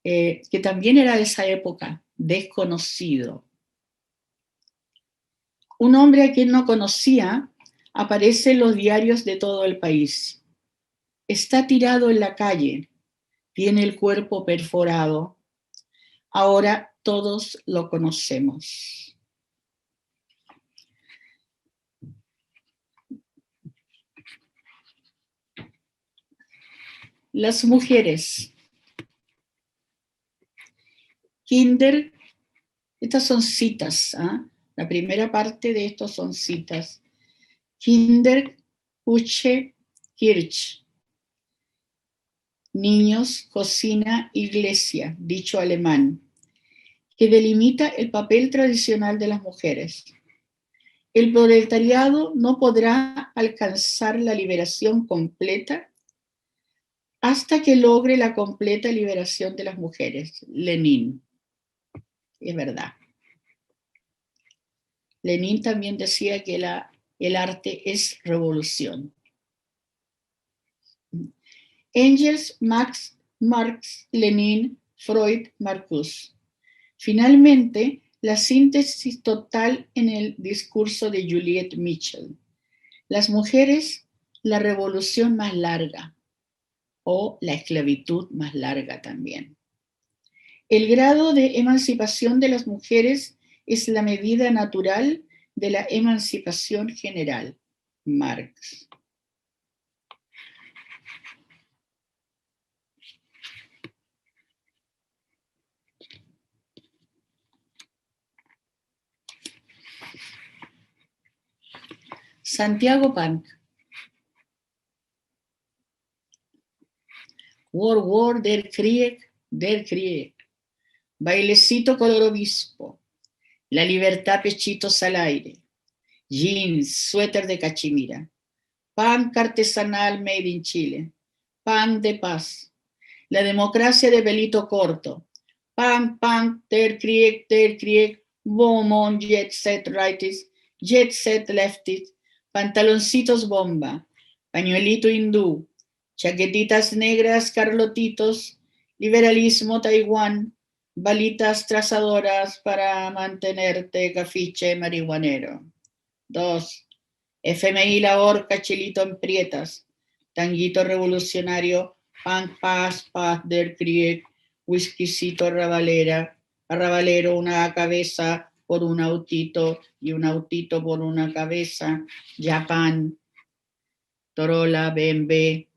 que también era de esa época, desconocido. Un hombre a quien no conocía aparece en los diarios de todo el país. Está tirado en la calle, tiene el cuerpo perforado. Ahora todos lo conocemos. Las mujeres. Kinder, estas son citas, ¿ah? La primera parte de esto son citas. Kinder, Küche, Kirche. Niños, cocina, iglesia, dicho alemán, que delimita el papel tradicional de las mujeres. El proletariado no podrá alcanzar la liberación completa hasta que logre la completa liberación de las mujeres. Lenin. Es verdad. Lenin también decía que el arte es revolución. Engels, Marx, Lenin, Freud, Marcuse. Finalmente, la síntesis total en el discurso de Juliet Mitchell. Las mujeres, la revolución más larga, o la esclavitud más larga también. El grado de emancipación de las mujeres es la medida natural de la emancipación general. Marx. Santiago Punk. War, der Krieg, der Krieg. Bailecito color obispo. La libertad, pechitos al aire. Jeans, suéter de cachemira. Punk artesanal made in Chile. Pan de paz. La democracia de pelito corto. Punk, der Krieg. Beaumont, jet set righties. Jet set lefties. Pantaloncitos bomba. Pañuelito hindú. Chaquetitas negras, carlotitos. Liberalismo Taiwán. Balitas trazadoras para mantenerte cafiche marihuanero. 2. FMI La Horca, chilito en prietas. Tanguito revolucionario, punk, paz der Krieg, whiskycito arrabalero, una cabeza por un autito y un autito por una cabeza. Japan, Torola, BMW,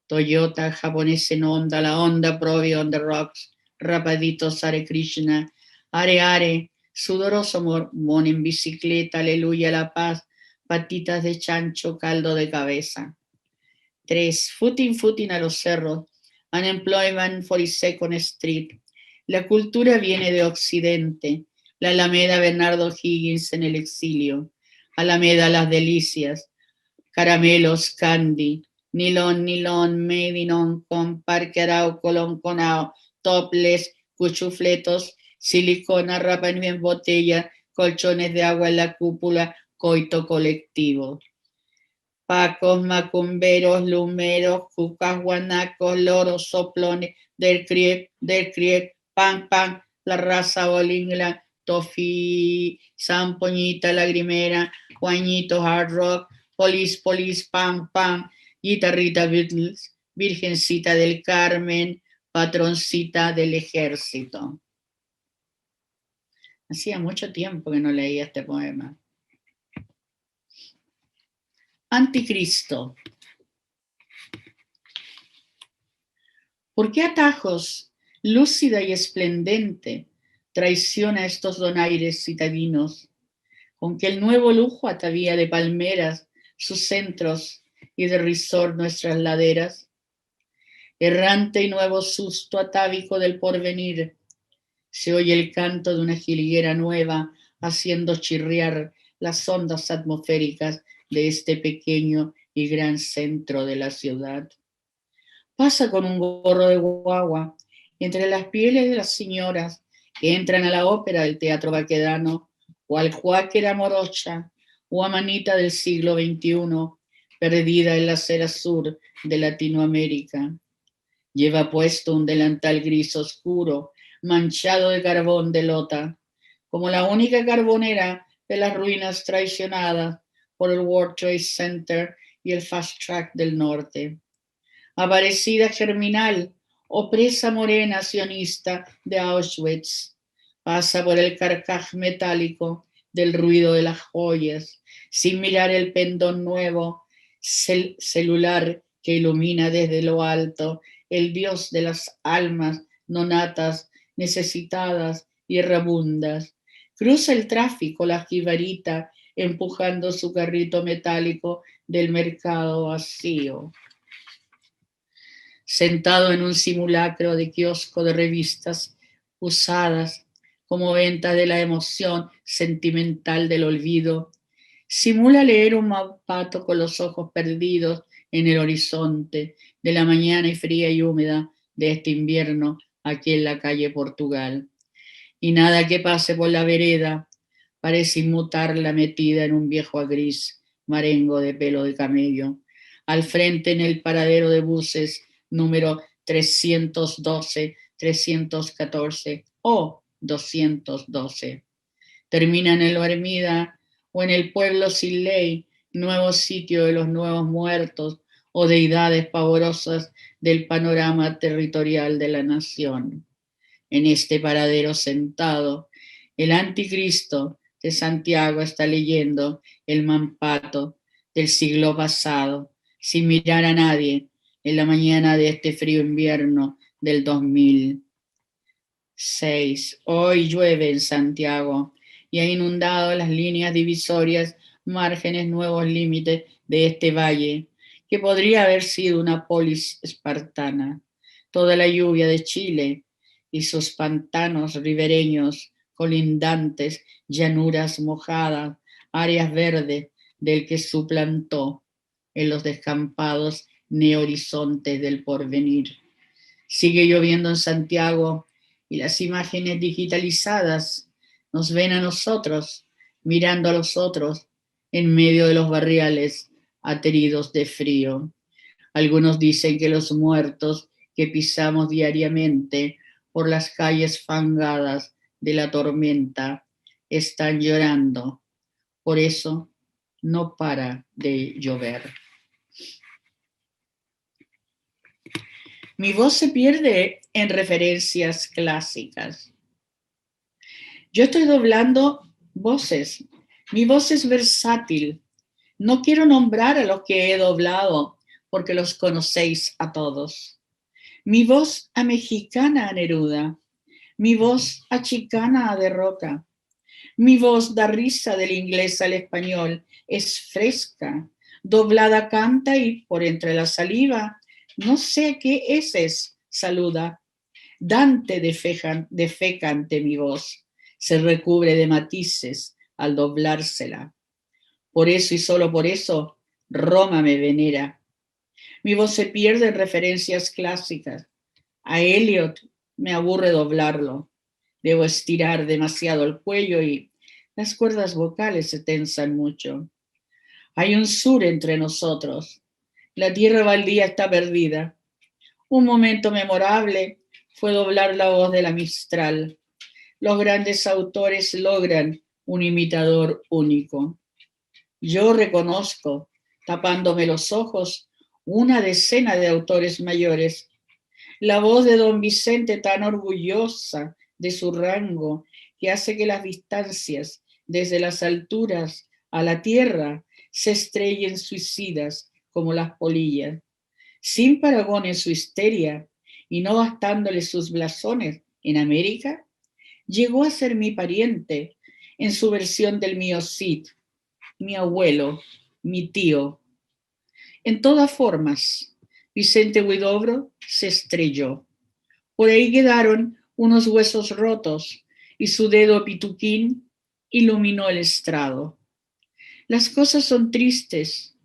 Toyota, japonés en Honda, la Honda Provi on the rocks. Rapaditos, Hare Krishna, Are, sudoroso mormón en bicicleta, aleluya la paz, patitas de chancho, caldo de cabeza. 3. Footing a los cerros, unemployment 42nd Street. La cultura viene de Occidente, la Alameda Bernardo Higgins en el exilio, Alameda Las Delicias, caramelos, candy, nilón, made in Hong Kong, Parque Arau, Colón, Conao, topless, cuchufletos, silicona, Rapa Nui en botella, colchones de agua en la cúpula, coito colectivo. Pacos, macumberos, lumeros, cucas, guanacos, loros, soplones, del Krieg, pan, la raza bolingla, tofi, zampoñita, lagrimera, guañitos, hard rock, police, pan, guitarrita Beatles, virgencita del Carmen, patroncita del ejército. Hacía mucho tiempo que no leía este poema. Anticristo. ¿Por qué atajos, lúcida y esplendente, traiciona estos donaires citadinos, con que el nuevo lujo atavía de palmeras sus centros y de risor nuestras laderas? Errante y nuevo susto atávico del porvenir, se oye el canto de una jilguera nueva haciendo chirriar las ondas atmosféricas de este pequeño y gran centro de la ciudad. Pasa con un gorro de guagua entre las pieles de las señoras que entran a la ópera del Teatro Baquedano, o al Cuáquera Morocha, o a Manita del siglo XXI, perdida en la acera sur de Latinoamérica. Lleva puesto un delantal gris oscuro, manchado de carbón de lota, como la única carbonera de las ruinas traicionadas por el World Trade Center y el Fast Track del Norte. Aparecida germinal o presa morena sionista de Auschwitz, pasa por el carcaj metálico del ruido de las joyas, sin mirar el pendón nuevo celular que ilumina desde lo alto el Dios de las almas nonatas, necesitadas y errabundas. Cruza el tráfico la jibarita empujando su carrito metálico del mercado vacío. Sentado en un simulacro de kiosco de revistas usadas como venta de la emoción sentimental del olvido, simula leer un mapato con los ojos perdidos en el horizonte de la mañana y fría y húmeda de este invierno aquí en la calle Portugal. Y nada que pase por la vereda parece inmutarla metida en un viejo gris marengo de pelo de camello. Al frente en el paradero de buses número 312, 314 o 212. Termina en el Hermida o en el pueblo sin ley, nuevo sitio de los nuevos muertos o deidades pavorosas del panorama territorial de la nación. En este paradero sentado, el anticristo de Santiago está leyendo el mampato del siglo pasado, sin mirar a nadie, en la mañana de este frío invierno del 2006. Hoy llueve en Santiago y ha inundado las líneas divisorias, márgenes, nuevos límites de este valle, que podría haber sido una polis espartana. Toda la lluvia de Chile y sus pantanos ribereños, colindantes, llanuras mojadas, áreas verdes del que suplantó en los descampados neohorizontes del porvenir. Sigue lloviendo en Santiago y las imágenes digitalizadas nos ven a nosotros, mirando a los otros, en medio de los barriales ateridos de frío. Algunos dicen que los muertos que pisamos diariamente por las calles fangadas de la tormenta están llorando. Por eso no para de llover. Mi voz se pierde en referencias clásicas. Yo estoy doblando voces. Mi voz es versátil. No quiero nombrar a los que he doblado porque los conocéis a todos. Mi voz a mexicana a Neruda. Mi voz a chicana a De Roca. Mi voz da risa del inglés al español. Es fresca. Doblada canta y por entre la saliva no sé qué es, saluda. Dante defeca ante mi voz, se recubre de matices al doblársela. Por eso y solo por eso, Roma me venera. Mi voz se pierde en referencias clásicas. A Eliot me aburre doblarlo. Debo estirar demasiado el cuello y las cuerdas vocales se tensan mucho. Hay un sur entre nosotros. La tierra baldía está perdida. Un momento memorable fue doblar la voz de la Mistral. Los grandes autores logran un imitador único. Yo reconozco, tapándome los ojos, una decena de autores mayores. La voz de don Vicente tan orgullosa de su rango que hace que las distancias desde las alturas a la tierra se estrellen suicidas como las polillas. Sin parangón en su histeria y no bastándole sus blasones en América, llegó a ser mi pariente en su versión del mío Cid, mi abuelo, mi tío. En todas formas, Vicente Huidobro se estrelló. Por ahí quedaron unos huesos rotos y su dedo pituquín iluminó el estrado. Las cosas son tristes,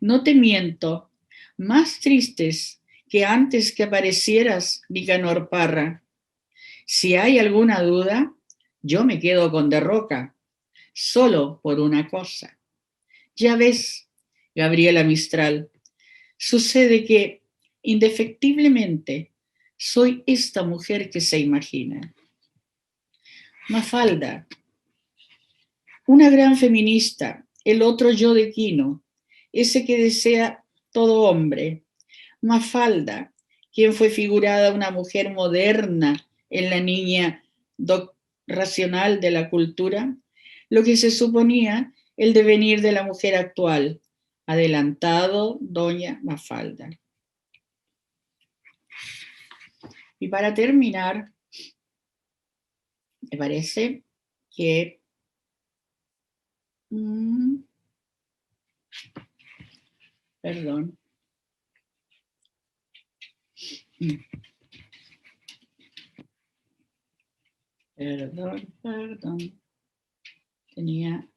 no te miento, más tristes que antes que aparecieras, Nicanor Parra. Si hay alguna duda, yo me quedo con De Roca, solo por una cosa. Ya ves, Gabriela Mistral, sucede que, indefectiblemente, soy esta mujer que se imagina. Mafalda, una gran feminista, el otro yo de Quino, ese que desea todo hombre. Mafalda, quien fue figurada una mujer moderna en la niña racional de la cultura, lo que se suponía el devenir de la mujer actual. Adelantado, doña Mafalda. Y para terminar, me parece que perdón. Perdón. Tenía...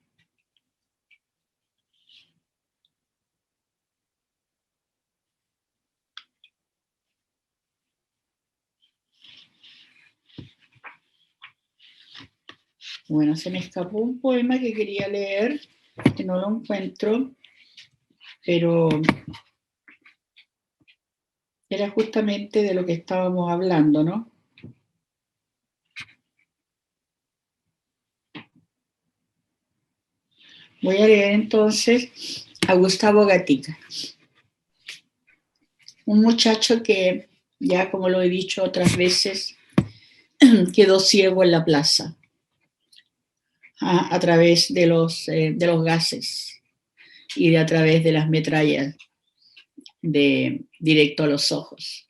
Bueno, se me escapó un poema que quería leer, que no lo encuentro, pero era justamente de lo que estábamos hablando, ¿no? Voy a leer entonces a Gustavo Gatica, un muchacho que, ya como lo he dicho otras veces, quedó ciego en la plaza a través de los gases y a través de las metrallas directo a los ojos.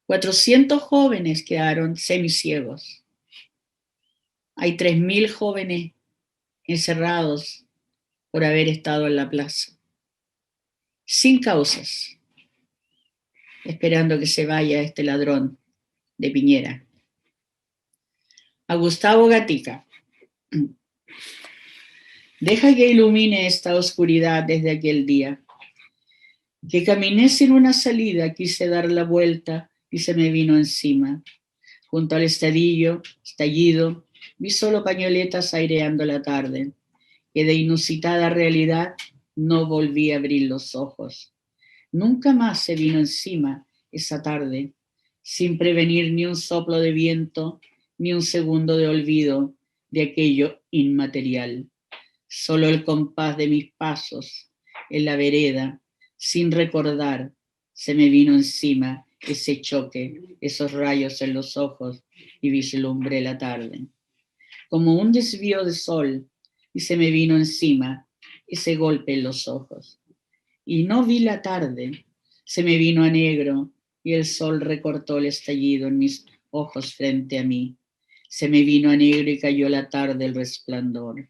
400 jóvenes quedaron semiciegos. Hay 3.000 jóvenes encerrados por haber estado en la plaza, sin causas, esperando que se vaya este ladrón de Piñera. A Gustavo Gatica. Deja que ilumine esta oscuridad desde aquel día. Que caminé sin una salida, quise dar la vuelta y se me vino encima. Junto al estallido, vi solo pañoletas aireando la tarde, que de inusitada realidad no volví a abrir los ojos. Nunca más se vino encima esa tarde, sin prevenir ni un soplo de viento, ni un segundo de olvido de aquello inmaterial. Solo el compás de mis pasos en la vereda, sin recordar, se me vino encima ese choque, esos rayos en los ojos y vislumbré la tarde. Como un desvío de sol, y se me vino encima ese golpe en los ojos. Y no vi la tarde, se me vino a negro y el sol recortó el estallido en mis ojos frente a mí. Se me vino a negro y cayó la tarde el resplandor,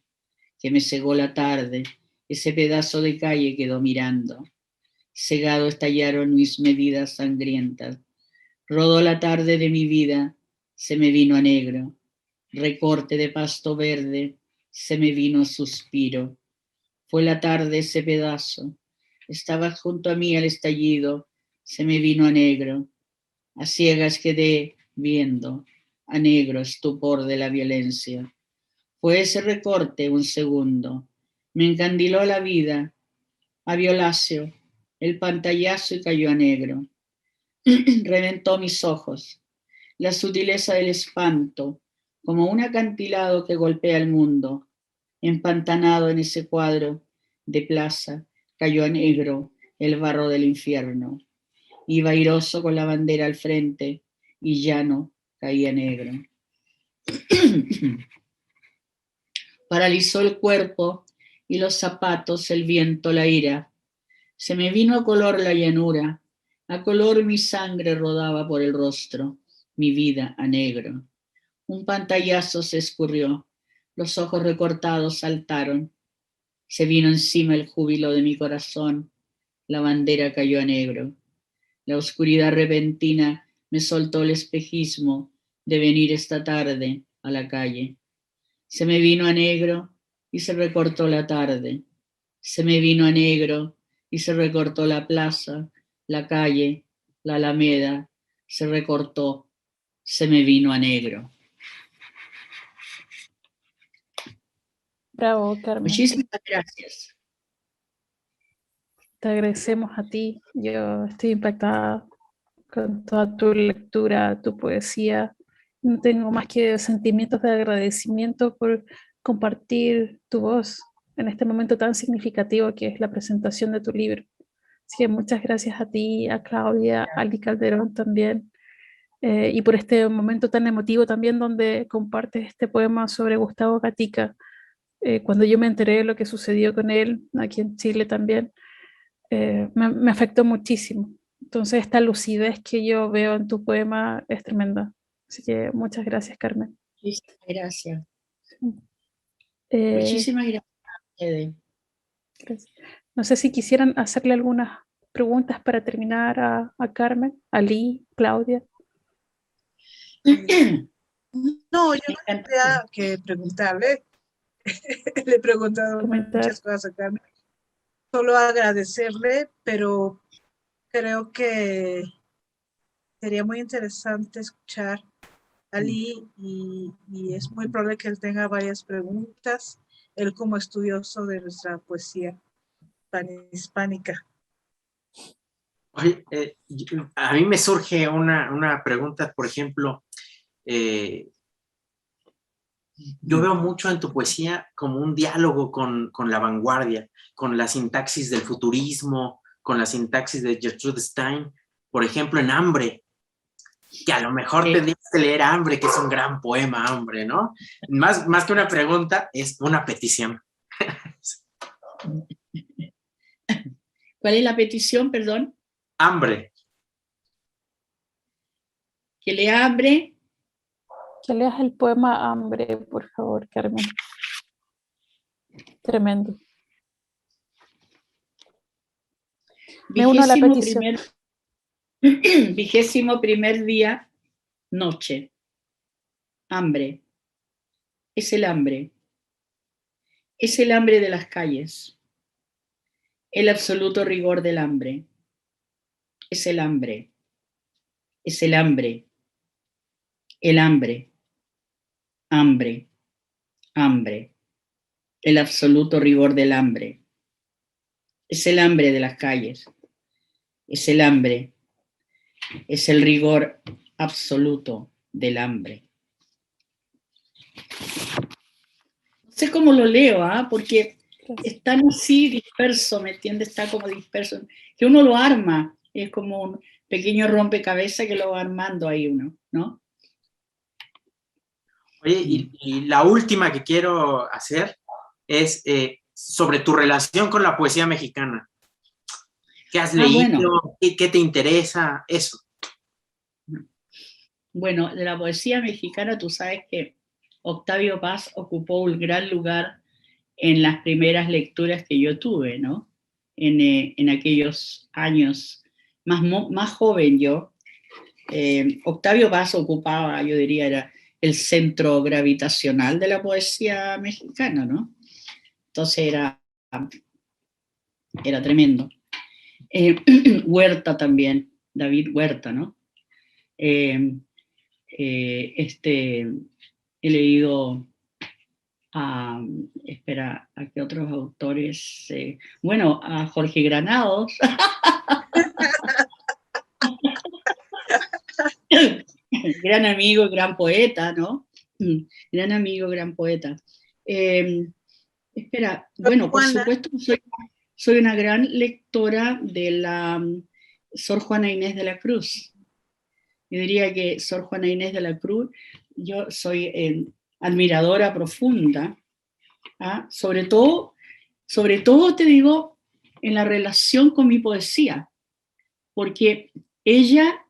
que me cegó la tarde, ese pedazo de calle quedó mirando. Cegado estallaron mis medidas sangrientas. Rodó la tarde de mi vida, se me vino a negro. Recorte de pasto verde, se me vino suspiro. Fue la tarde ese pedazo. Estaba junto a mí al estallido, se me vino a negro. A ciegas quedé viendo, a negro estupor de la violencia. Fue ese recorte un segundo. Me encandiló la vida, a violáceo, el pantallazo y cayó a negro. Reventó mis ojos. La sutileza del espanto, como un acantilado que golpea el mundo. Empantanado en ese cuadro de plaza, cayó a negro el barro del infierno. Iba airoso con la bandera al frente y llano caía negro. Paralizó el cuerpo y los zapatos, el viento, la ira. Se me vino a color la llanura, a color mi sangre rodaba por el rostro, mi vida a negro. Un pantallazo se escurrió, los ojos recortados saltaron. Se vino encima el júbilo de mi corazón, la bandera cayó a negro. La oscuridad repentina me soltó el espejismo de venir esta tarde a la calle. Se me vino a negro y se recortó la tarde. Se me vino a negro y se recortó la plaza, la calle, la alameda. Se recortó, se me vino a negro. Bravo, Carmen. Muchísimas gracias. Te agradecemos a ti. Yo estoy impactada con toda tu lectura, tu poesía No tengo más que sentimientos de agradecimiento por compartir tu voz en este momento tan significativo que es la presentación de tu libro. Así que muchas gracias a ti, a Claudia, a Ali Calderón también, y por este momento tan emotivo también donde compartes este poema sobre Gustavo Gatica. Cuando yo me enteré de lo que sucedió con él aquí en Chile también, me afectó muchísimo. Entonces esta lucidez que yo veo en tu poema es tremenda. Así que muchas gracias, Carmen. Muchísimas gracias. Eh, Muchísimas gracias a ustedes. gracias. No sé si quisieran hacerle algunas preguntas para terminar a Carmen, a Lee, Claudia. No, yo Me no encanta. tendría que preguntarle. Le he preguntado Comentar. muchas cosas a Carmen. Solo agradecerle, pero creo que sería muy interesante escuchar a Lee y es muy probable que él tenga varias preguntas, él como estudioso de nuestra poesía hispánica. Oye, a mí me surge una pregunta, por ejemplo, yo veo mucho en tu poesía como un diálogo con la vanguardia, con la sintaxis del futurismo, con la sintaxis de Gertrude Stein, por ejemplo, en Hambre, que a lo mejor Sí. tendrías que leer Hambre, que es un gran poema, Hambre, ¿no? Más que una pregunta, es una petición. ¿Cuál es la petición, perdón? Hambre. Que le abre. Que leas el poema Hambre, por favor, Carmen. Tremendo. Me uno a la petición. 21º día, noche. Hambre. Es el hambre. Es el hambre de las calles. El absoluto rigor del hambre. Es el hambre. Es el hambre. El hambre. Hambre. Hambre. El absoluto rigor del hambre. Es el hambre de las calles. Es el hambre. Es el rigor absoluto del hambre. No sé cómo lo leo, porque es tan así disperso, ¿me entiendes? Está como disperso, que uno lo arma, es como un pequeño rompecabezas que lo va armando ahí uno, ¿no? Oye, y la última que quiero hacer es sobre tu relación con la poesía mexicana. ¿Qué has leído? Bueno. ¿Qué te interesa? Eso. Bueno, de la poesía mexicana tú sabes que Octavio Paz ocupó un gran lugar en las primeras lecturas que yo tuve, ¿no? En aquellos años, más joven yo. Octavio Paz ocupaba, yo diría, era el centro gravitacional de la poesía mexicana, ¿no? Entonces era tremendo. Huerta también, David Huerta, ¿no? He leído a qué otros autores, bueno, a Jorge Granados, gran amigo, gran poeta, ¿no? Gran amigo, gran poeta. Bueno, por supuesto, soy una gran lectora de la Sor Juana Inés de la Cruz. Yo diría que Sor Juana Inés de la Cruz, yo soy admiradora profunda, sobre todo te digo, en la relación con mi poesía, porque ella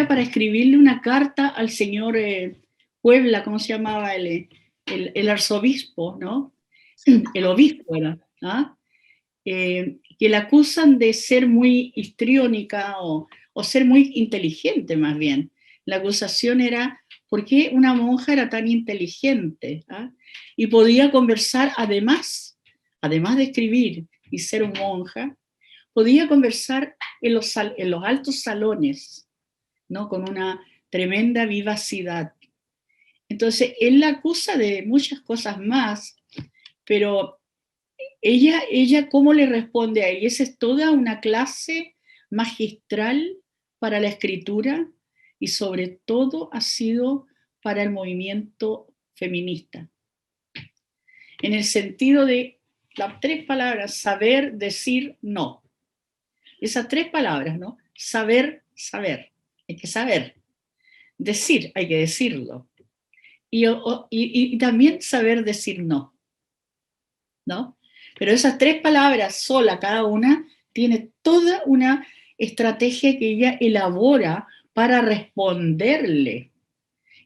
para escribirle una carta al señor Puebla, ¿cómo se llamaba? El arzobispo, ¿no? El obispo era, que la acusan de ser muy histriónica o ser muy inteligente más bien. La acusación era, ¿por qué una monja era tan inteligente? Y podía conversar, además de escribir y ser monja, podía conversar en los altos salones, ¿no? Con una tremenda vivacidad. Entonces, él la acusa de muchas cosas más, pero ella ¿cómo le responde a él? Y esa es toda una clase magistral para la escritura y sobre todo ha sido para el movimiento feminista. En el sentido de las 3 palabras, saber, decir, no. Esas 3 palabras, ¿no? Saber, saber. Hay que saber. Decir, hay que decirlo. Y también saber decir no, ¿no? Pero esas 3 palabras sola, cada una, tiene toda una estrategia que ella elabora para responderle.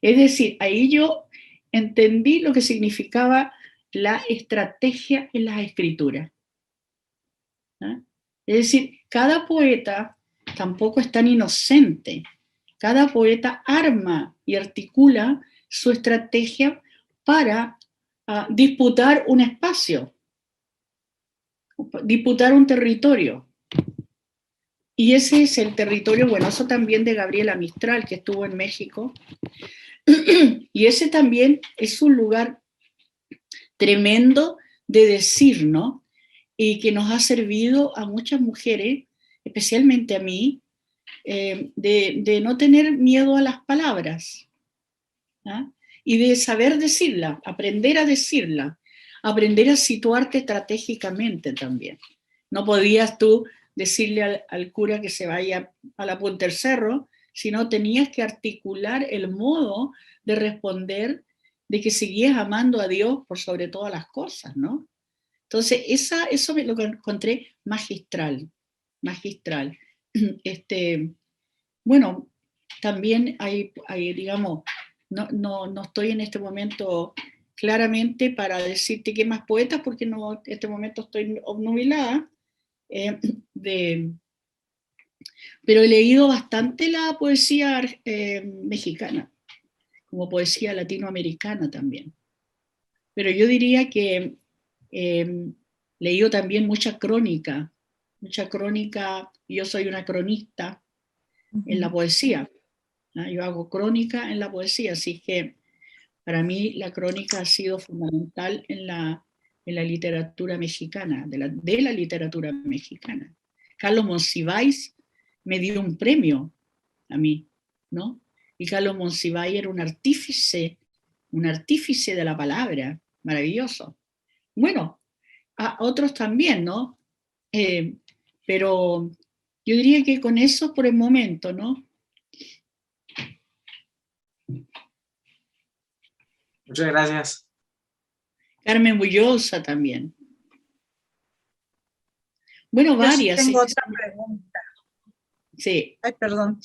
Es decir, ahí yo entendí lo que significaba la estrategia en las escrituras. ¿Ah? Es decir, cada poeta tampoco es tan inocente. Cada poeta arma y articula su estrategia para disputar un espacio, disputar un territorio. Y ese es el territorio, bueno, eso también de Gabriela Mistral, que estuvo en México. Y ese también es un lugar tremendo de decir, ¿no? Y que nos ha servido a muchas mujeres, especialmente a mí, de no tener miedo a las palabras, ¿ah? Y de saber decirla, aprender a decirla, aprender a situarte estratégicamente también. No podías tú decirle al cura que se vaya a la punta del cerro, sino tenías que articular el modo de responder de que seguías amando a Dios por sobre todas las cosas, ¿no? Entonces, eso me lo encontré magistral, magistral. Bueno, también hay digamos, no estoy en este momento claramente para decirte qué más poetas, porque no, en este momento estoy obnubilada, pero he leído bastante la poesía mexicana, como poesía latinoamericana también. Pero yo diría que leído también mucha crónica, yo soy una cronista en la poesía, ¿no? Yo hago crónica en la poesía, así que para mí la crónica ha sido fundamental en la literatura mexicana, de la literatura mexicana. Carlos Monsiváis me dio un premio a mí, ¿no? Y Carlos Monsiváis era un artífice de la palabra, maravilloso. Bueno, a otros también, ¿no? Pero yo diría que con eso por el momento, ¿no? Muchas gracias. Carmen Bullosa también. Bueno, Yo varias. sí tengo Sí, otra pregunta. sí. Ay, perdón.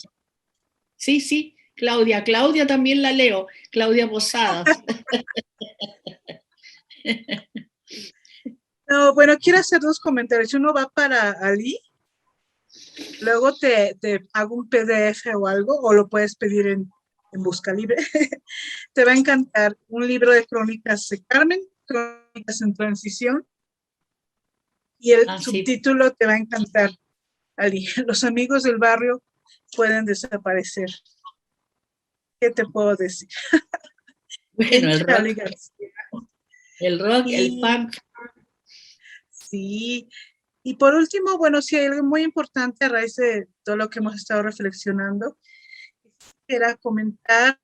Sí, Claudia también la leo, Claudia Posadas. No, bueno, quiero hacer 2 comentarios. Uno va para Ali. Luego te hago un PDF o algo, o lo puedes pedir en Busca Libre. Te va a encantar un libro de crónicas de Carmen, Crónicas en Transición. Y el Sí. subtítulo te va a encantar, Ali. Los amigos del barrio pueden desaparecer. ¿Qué te puedo decir? Bueno, el Charly rock, García. el punk. Sí. Y por último, bueno, sí hay algo muy importante a raíz de todo lo que hemos estado reflexionando. Era comentar,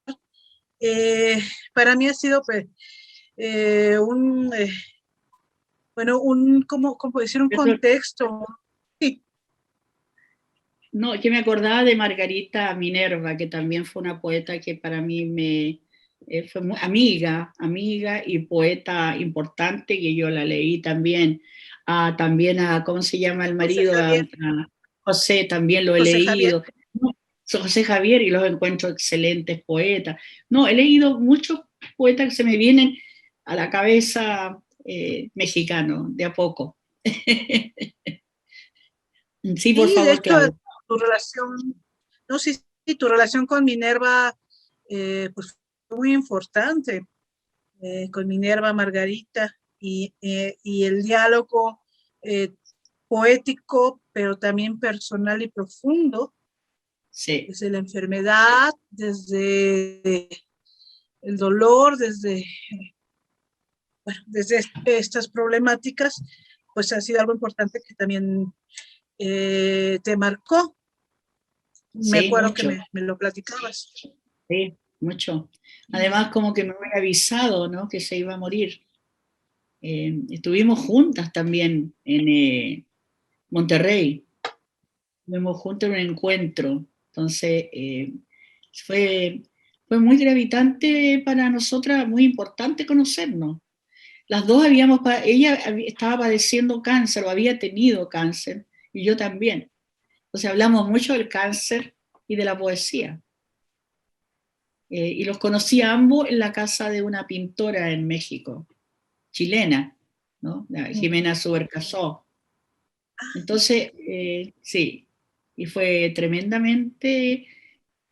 para mí ha sido pues, como decir, un contexto. Sí. No, que me acordaba de Margarita Minerva, que también fue una poeta que para mí fue muy amiga y poeta importante, que yo la leí también. También ¿cómo se llama el marido? José, también lo he José leído. Javier. José Javier, y los encuentro excelentes poetas. No, he leído muchos poetas que se me vienen a la cabeza mexicanos, de a poco. Sí, por Sí, de favor, hecho, Claudia. tu relación, no sé si tu relación con Minerva, pues fue muy importante, con Minerva Margarita, y el diálogo poético, pero también personal y profundo, Sí. desde la enfermedad, desde el dolor, desde estas problemáticas, pues ha sido algo importante que también te marcó. Me Sí, acuerdo mucho. que me lo platicabas. Sí, mucho. Además, como que me había avisado, ¿no? Que se iba a morir. Estuvimos juntas también en Monterrey. Estuvimos juntos en un encuentro. Entonces, fue, fue muy gravitante para nosotras, muy importante conocernos. Las dos ella estaba padeciendo cáncer o había tenido cáncer, y yo también. Entonces hablamos mucho del cáncer y de la poesía. Y los conocí a ambos en la casa de una pintora en México, chilena, ¿no? La Jimena Subercasó. Entonces, sí, y fue tremendamente,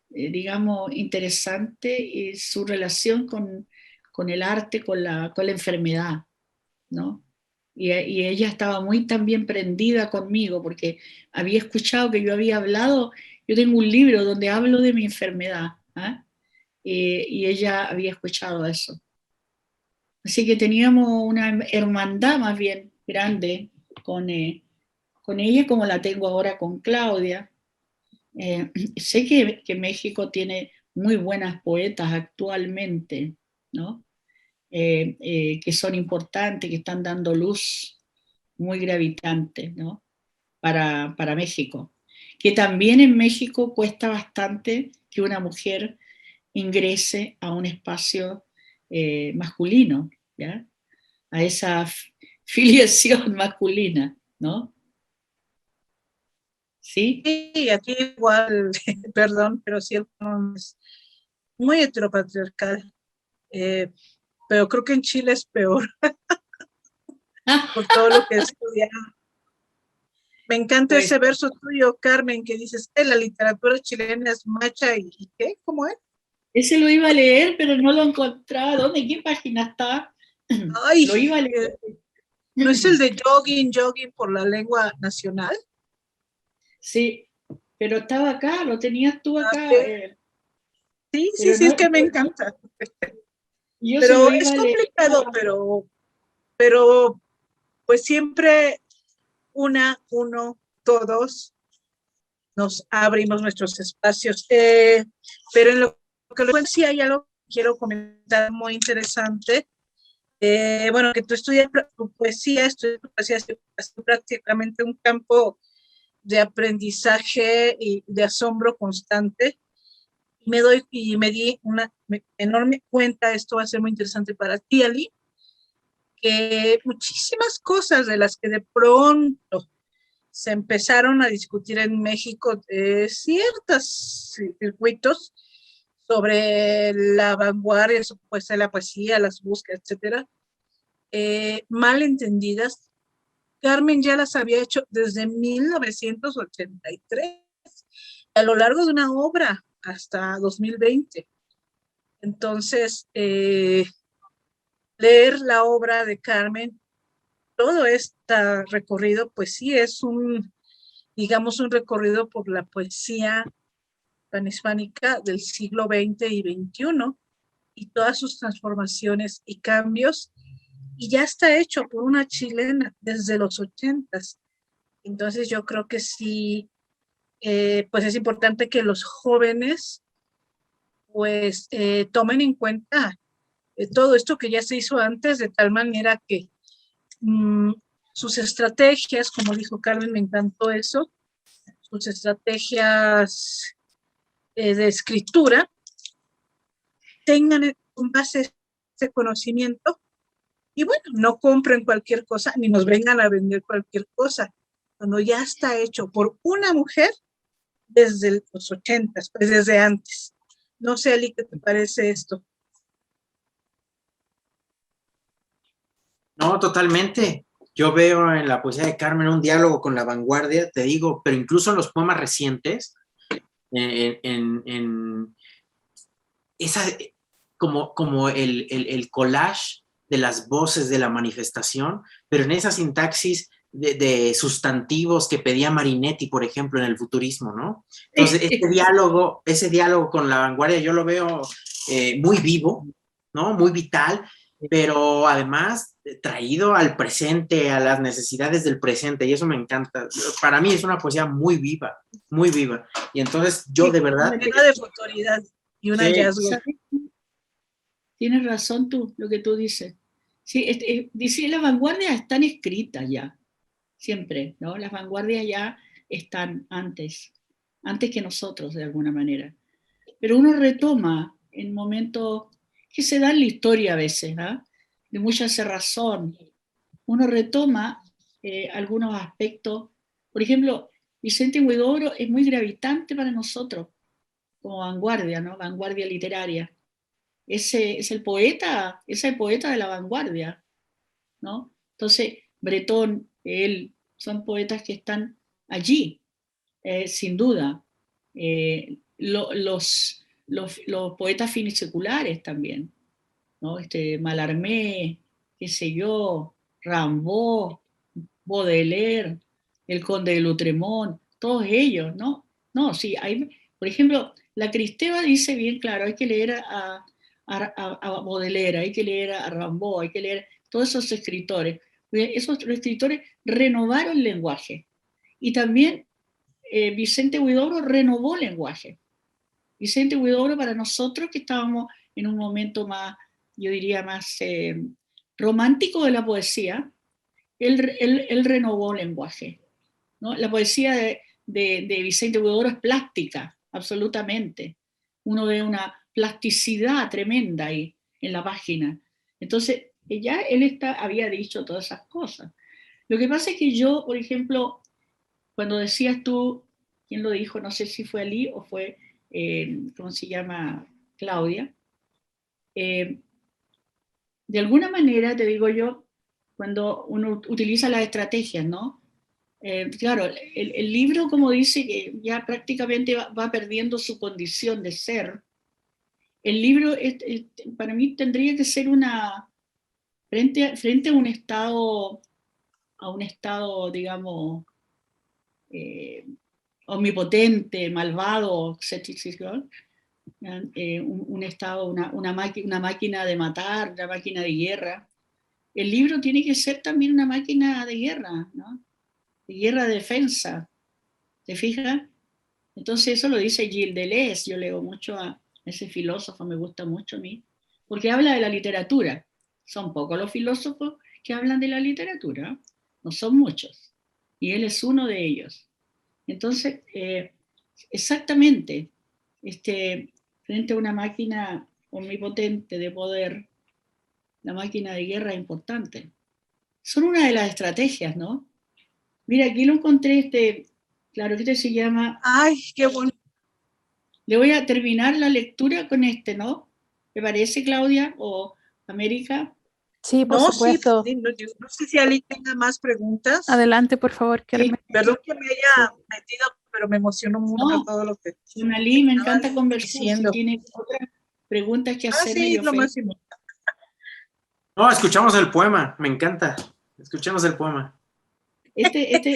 digamos, interesante su relación con el arte, con la enfermedad, ¿no? Y ella estaba muy también prendida conmigo porque había escuchado que yo había hablado, yo tengo un libro donde hablo de mi enfermedad, ¿eh? Y ella había escuchado eso. Así que teníamos una hermandad más bien grande con ella, como la tengo ahora con Claudia. Sé que México tiene muy buenas poetas actualmente, ¿no? Que son importantes, que están dando luz muy gravitante, ¿no? Para México. Que también en México cuesta bastante que una mujer ingrese a un espacio masculino, ¿ya? A esa filiación masculina, ¿no? ¿Sí? Sí, aquí igual, perdón, pero sí el canon es muy heteropatriarcal. Pero creo que en Chile es peor por todo lo que he estudiado. Me encanta Pues ese verso tuyo, Carmen, que dices que la literatura chilena es macha y ¿qué? ¿Cómo es? ese lo iba a leer, pero no lo encontraba. ¿Dónde? ¿En qué página está? Ay, Lo iba a leer. ¿no es el de jogging por la lengua nacional? Sí, pero estaba acá, lo tenías tú Ah, acá, sí, sí, pero sí, no, es que me encanta. yo se lo Pero iba es a leer. complicado, pero pues siempre uno, todos nos abrimos nuestros espacios. Pero en lo que lo sí hay algo que quiero comentar muy interesante. Bueno, que tú estudias tu poesía, es prácticamente un campo de aprendizaje y de asombro constante. Me di una enorme cuenta, esto va a ser muy interesante para ti, Ali, que muchísimas cosas de las que de pronto se empezaron a discutir en México, ciertos circuitos sobre la vanguardia, pues, de la poesía, las búsquedas, etcétera, mal entendidas. Carmen ya las había hecho desde 1983, a lo largo de una obra hasta 2020. Entonces, leer la obra de Carmen, todo este recorrido, pues sí es digamos, un recorrido por la poesía panhispánica del siglo XX y XXI y todas sus transformaciones y cambios, y ya está hecho por una chilena desde los 80s. Entonces yo creo que sí, pues es importante que los jóvenes pues tomen en cuenta todo esto que ya se hizo antes, de tal manera que sus estrategias, como dijo Carmen, me encantó eso, sus estrategias de escritura, tengan en base ese conocimiento y bueno, no compren cualquier cosa ni nos vengan a vender cualquier cosa, cuando ya está hecho por una mujer desde los 80s, pues desde antes. No sé, Ali, ¿qué te parece esto? No, totalmente. Yo veo en la poesía de Carmen un diálogo con la vanguardia, te digo, pero incluso en los poemas recientes, en esa, como el collage de las voces de la manifestación, pero en esa sintaxis de sustantivos que pedía Marinetti, por ejemplo, en el futurismo, ¿no? Entonces, ese diálogo con la vanguardia yo lo veo muy vivo, ¿no? Muy vital, pero además traído al presente, a las necesidades del presente, y eso me encanta. Para mí es una poesía muy viva, muy viva. Y entonces yo de verdad... Llena de futuridad y un hallazgo. ¿Sabes? Tienes razón tú, lo que tú dices. Sí, dice, las vanguardias están escritas ya, siempre, ¿no? Las vanguardias ya están antes que nosotros, de alguna manera. Pero uno retoma en momentos que se dan en la historia a veces, ¿ah? De mucha cerrazón. Uno retoma algunos aspectos. Por ejemplo, Vicente Huidobro es muy gravitante para nosotros como vanguardia, ¿no? Vanguardia literaria. Ese es el poeta de la vanguardia, ¿no? Entonces, Bretón, él, son poetas que están allí, sin duda. Los poetas finiseculares también, ¿no? Mallarmé, qué sé yo, Rimbaud, Baudelaire, el Conde de Lautremont, todos ellos, ¿no? No, sí, hay, por ejemplo, la Cristeva dice bien claro, hay que leer a Baudelaire, hay que leer a Rimbaud, hay que leer todos esos escritores. Esos escritores renovaron el lenguaje. Y también Vicente Huidobro renovó el lenguaje. Vicente Huidobro para nosotros que estábamos en un momento más, yo diría más romántico de la poesía, él renovó el lenguaje, ¿no? La poesía de Vicente Huidobro es plástica, absolutamente. Uno ve una plasticidad tremenda ahí en la página. Entonces, ya él había dicho todas esas cosas. Lo que pasa es que yo, por ejemplo, cuando decías tú, ¿quién lo dijo? No sé si fue Ali o fue, ¿cómo se llama? Claudia. De alguna manera, te digo yo, cuando uno utiliza las estrategias, ¿no? Claro, el libro, como dice, que ya prácticamente va perdiendo su condición de ser. El libro, para mí, tendría que ser frente a un estado, digamos, omnipotente, malvado, un estado, una máquina de matar, una máquina de guerra. El libro tiene que ser también una máquina de guerra, ¿no? De guerra de defensa, ¿te fijas? Entonces eso lo dice Gilles Deleuze, yo leo mucho a ese filósofo, me gusta mucho a mí, porque habla de la literatura. Son pocos los filósofos que hablan de la literatura, no son muchos, y él es uno de ellos. Entonces, exactamente, frente a una máquina omnipotente de poder, la máquina de guerra es importante. Son una de las estrategias, ¿no? Mira, aquí lo encontré, claro que se llama... ¡Ay, qué bonito! Le voy a terminar la lectura con ¿no? ¿Te parece, Claudia o América? Sí, por No, supuesto. sí, no sé si Ali tenga más preguntas. Adelante, por favor, Carmen. Perdón que me haya metido, pero me emocionó mucho todo lo que... Ali, me encanta conversar. Diciendo. Si tiene otras preguntas que hacerme, sí, yo lo feliz. máximo. No, escuchamos el poema, me encanta. Escuchemos el poema. Este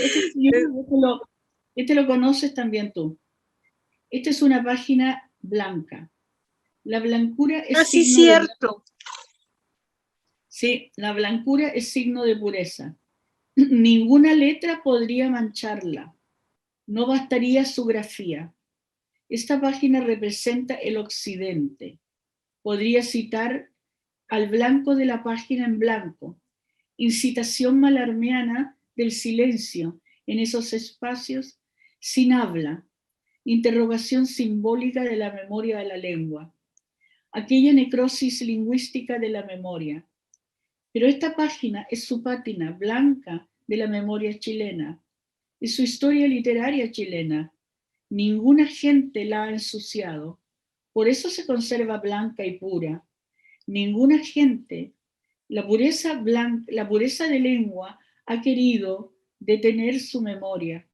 lo conoces también tú. Esta es una página blanca. La blancura es sí, signo cierto. Sí, la blancura es signo de pureza. Ninguna letra podría mancharla. No bastaría su grafía. Esta página representa el occidente. Podría citar al blanco de la página en blanco, incitación malarmiana del silencio en esos espacios sin habla, interrogación simbólica de la memoria de la lengua, aquella necrosis lingüística de la memoria. Pero esta página es su pátina blanca de la memoria chilena, es su historia literaria chilena. Ninguna gente la ha ensuciado, por eso se conserva blanca y pura. Ninguna gente, la pureza de lengua ha querido detener su memoria.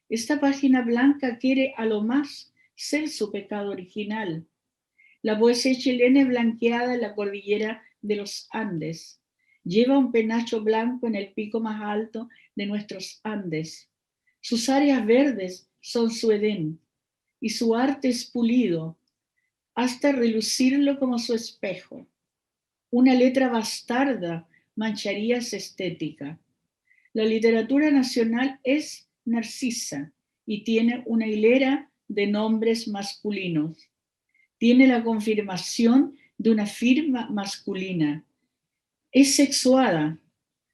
Esta página blanca quiere a lo más ser su pecado original. La poesía chilena es blanqueada en la cordillera de los Andes. Lleva un penacho blanco en el pico más alto de nuestros Andes. Sus áreas verdes son su Edén y su arte es pulido hasta relucirlo como su espejo. una letra bastarda mancharía esa estética. La literatura nacional es narcisa y tiene una hilera de nombres masculinos. Tiene la confirmación de una firma masculina. Es sexuada.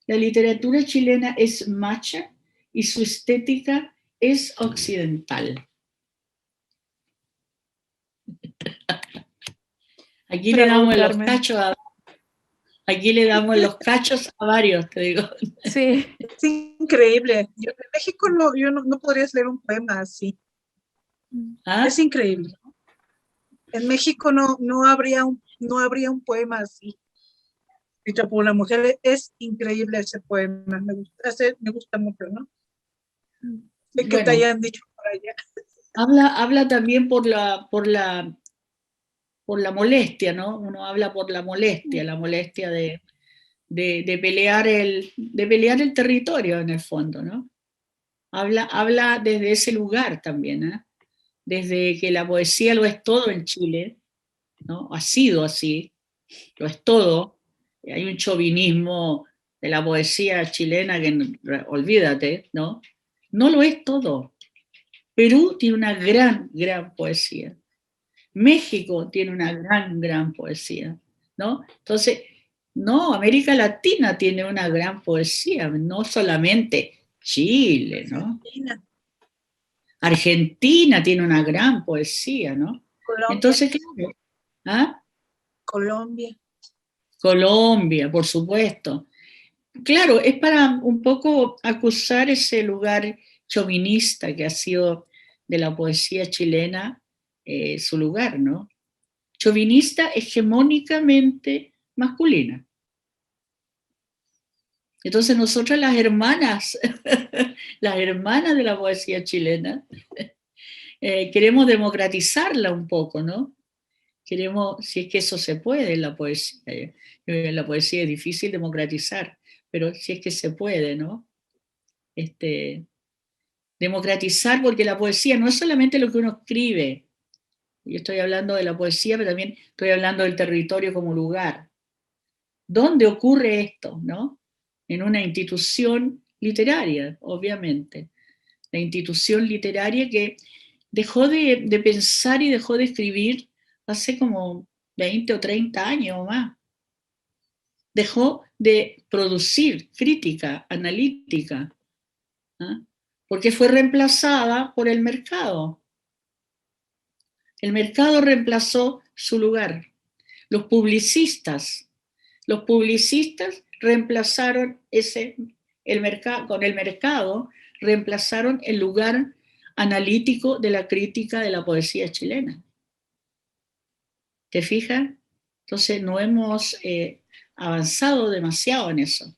La literatura chilena es macha y su estética es occidental. Aquí le Bravo, damos los Carmen. cachos a... Aquí le damos los cachos a varios, te digo. Sí, Es increíble. En México yo no podrías leer un poema así. ¿Ah? Es increíble. En México no habría un poema así. Escrito por una mujer. Es increíble ese poema. Me gusta mucho, ¿no? De que te Bueno, hayan dicho por allá. habla también por la molestia, ¿no? Uno habla por la molestia de pelear el territorio en el fondo, ¿no? Habla desde ese lugar también, ¿eh? Desde que la poesía lo es todo en Chile, ¿no? Ha sido así, lo es todo. Hay un chauvinismo de la poesía chilena que olvídate, ¿no? No lo es todo. Perú tiene una gran, gran poesía. México tiene una gran, gran poesía, ¿no? Entonces, no, América Latina tiene una gran poesía, no solamente Chile, ¿no? Argentina tiene una gran poesía, ¿no? Colombia. Entonces, claro, ¿ah? Colombia. Colombia, por supuesto. Claro, es para un poco acusar ese lugar chauvinista que ha sido de la poesía chilena su lugar, ¿no? Chauvinista hegemónicamente masculina. Entonces nosotras las hermanas de la poesía chilena, queremos democratizarla un poco, ¿no? Queremos, si es que eso se puede en la poesía. En la poesía es difícil democratizar, pero si es que se puede, ¿no? Democratizar, porque la poesía no es solamente lo que uno escribe. Yo estoy hablando de la poesía, pero también estoy hablando del territorio como lugar. ¿Dónde ocurre esto, no? En una institución literaria, obviamente. La institución literaria que dejó de pensar y dejó de escribir hace como 20 o 30 años o más. Dejó de producir crítica analítica, ¿ah? Porque fue reemplazada por el mercado. El mercado reemplazó su lugar. Los publicistas reemplazaron con el mercado, reemplazaron el lugar analítico de la crítica de la poesía chilena. ¿Te fijas? Entonces no hemos avanzado demasiado en eso.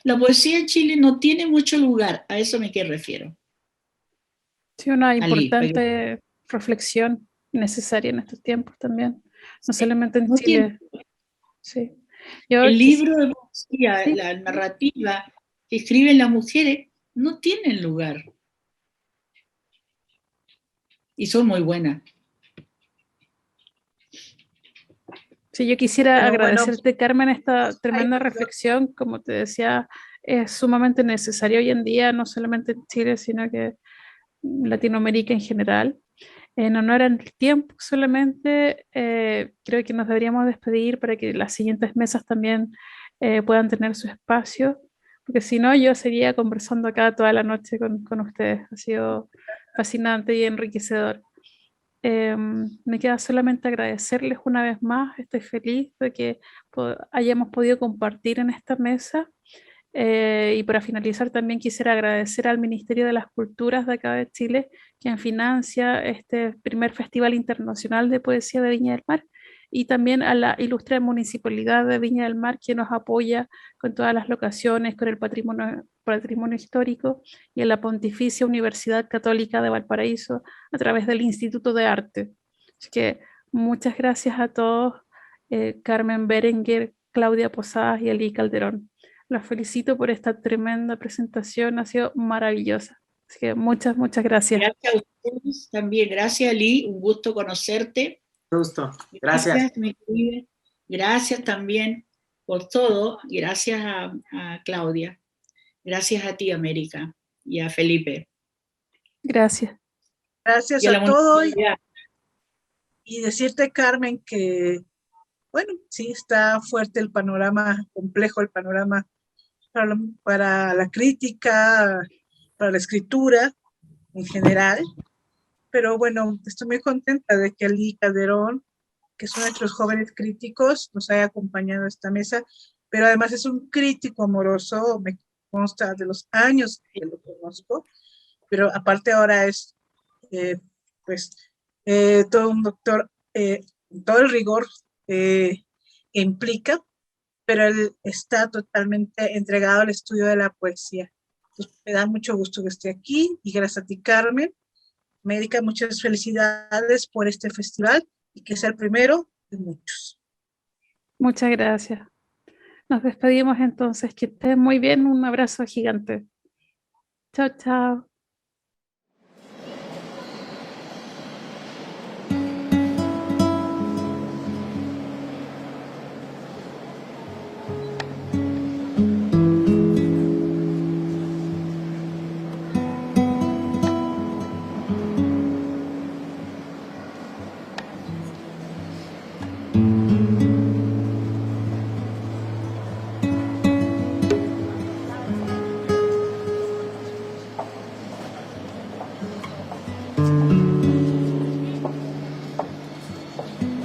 La poesía en Chile no tiene mucho lugar, a eso me refiero. sí, una importante reflexión necesaria en estos tiempos también, no solamente en Chile. Sí. El libro de poesía, sí, la narrativa que escriben las mujeres no tienen lugar. Y son muy buenas. Sí, yo quisiera agradecerte, Carmen, esta tremenda reflexión. Como te decía, es sumamente necesaria hoy en día, no solamente en Chile, sino que en Latinoamérica en general. En honor al tiempo solamente, creo que nos deberíamos despedir para que las siguientes mesas también puedan tener su espacio, porque si no, yo seguiría conversando acá toda la noche con ustedes. Ha sido fascinante y enriquecedor. Me queda solamente agradecerles una vez más. Estoy feliz de que hayamos podido compartir en esta mesa. Y para finalizar también quisiera agradecer al Ministerio de las Culturas de acá de Chile, quien financia este primer Festival Internacional de Poesía de Viña del Mar, y también a la ilustre Municipalidad de Viña del Mar, quien nos apoya con todas las locaciones, con el patrimonio histórico, y a la Pontificia Universidad Católica de Valparaíso a través del Instituto de Arte. Así que muchas gracias a todos, Carmen Berenguer, Claudia Posadas y Ali Calderón. Los felicito por esta tremenda presentación, ha sido maravillosa. Así que muchas, muchas gracias. Gracias a ustedes también. Gracias, Ali. Un gusto conocerte. Gusto. Gracias. Mi querida. Gracias también por todo. Gracias a Claudia. Gracias a ti, América, y a Felipe. Gracias. Gracias Y a la a todos. municipalidad. Y decirte, Carmen, que, bueno, sí está fuerte el panorama, complejo el panorama para la crítica, para la escritura en general. Pero bueno, estoy muy contenta de que Ali Calderón, que es uno de nuestros jóvenes críticos, nos haya acompañado a esta mesa, pero además es un crítico amoroso, me consta de los años que lo conozco, pero aparte ahora es, pues, todo un doctor, todo el rigor que implica, pero él está totalmente entregado al estudio de la poesía. Entonces, me da mucho gusto que esté aquí y gracias a ti, Carmen. América, muchas felicidades por este festival y que sea el primero de muchos. Muchas gracias. Nos despedimos entonces. Que estén muy bien. Un abrazo gigante. Chao, chao.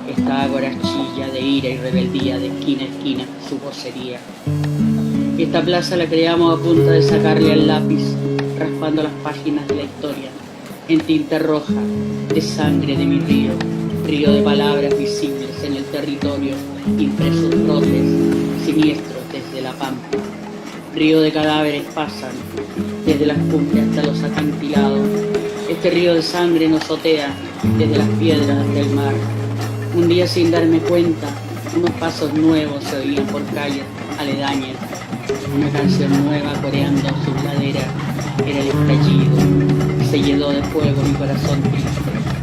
Esta ágora chilla de ira y rebeldía de esquina a esquina su vocería. Esta plaza la creamos a punta de sacarle al lápiz, raspando las páginas de la historia, en tinta roja, de sangre de mi río, río de palabras visibles en el territorio, impresos roces, siniestros desde la pampa. Río de cadáveres pasan, desde las cumbres hasta los acantilados. Este río de sangre nos sotea, desde las piedras hasta el mar. Un día sin darme cuenta, unos pasos nuevos se oían por calles aledañas. Una canción nueva coreando sus laderas era el estallido. Se llenó de fuego mi corazón triste.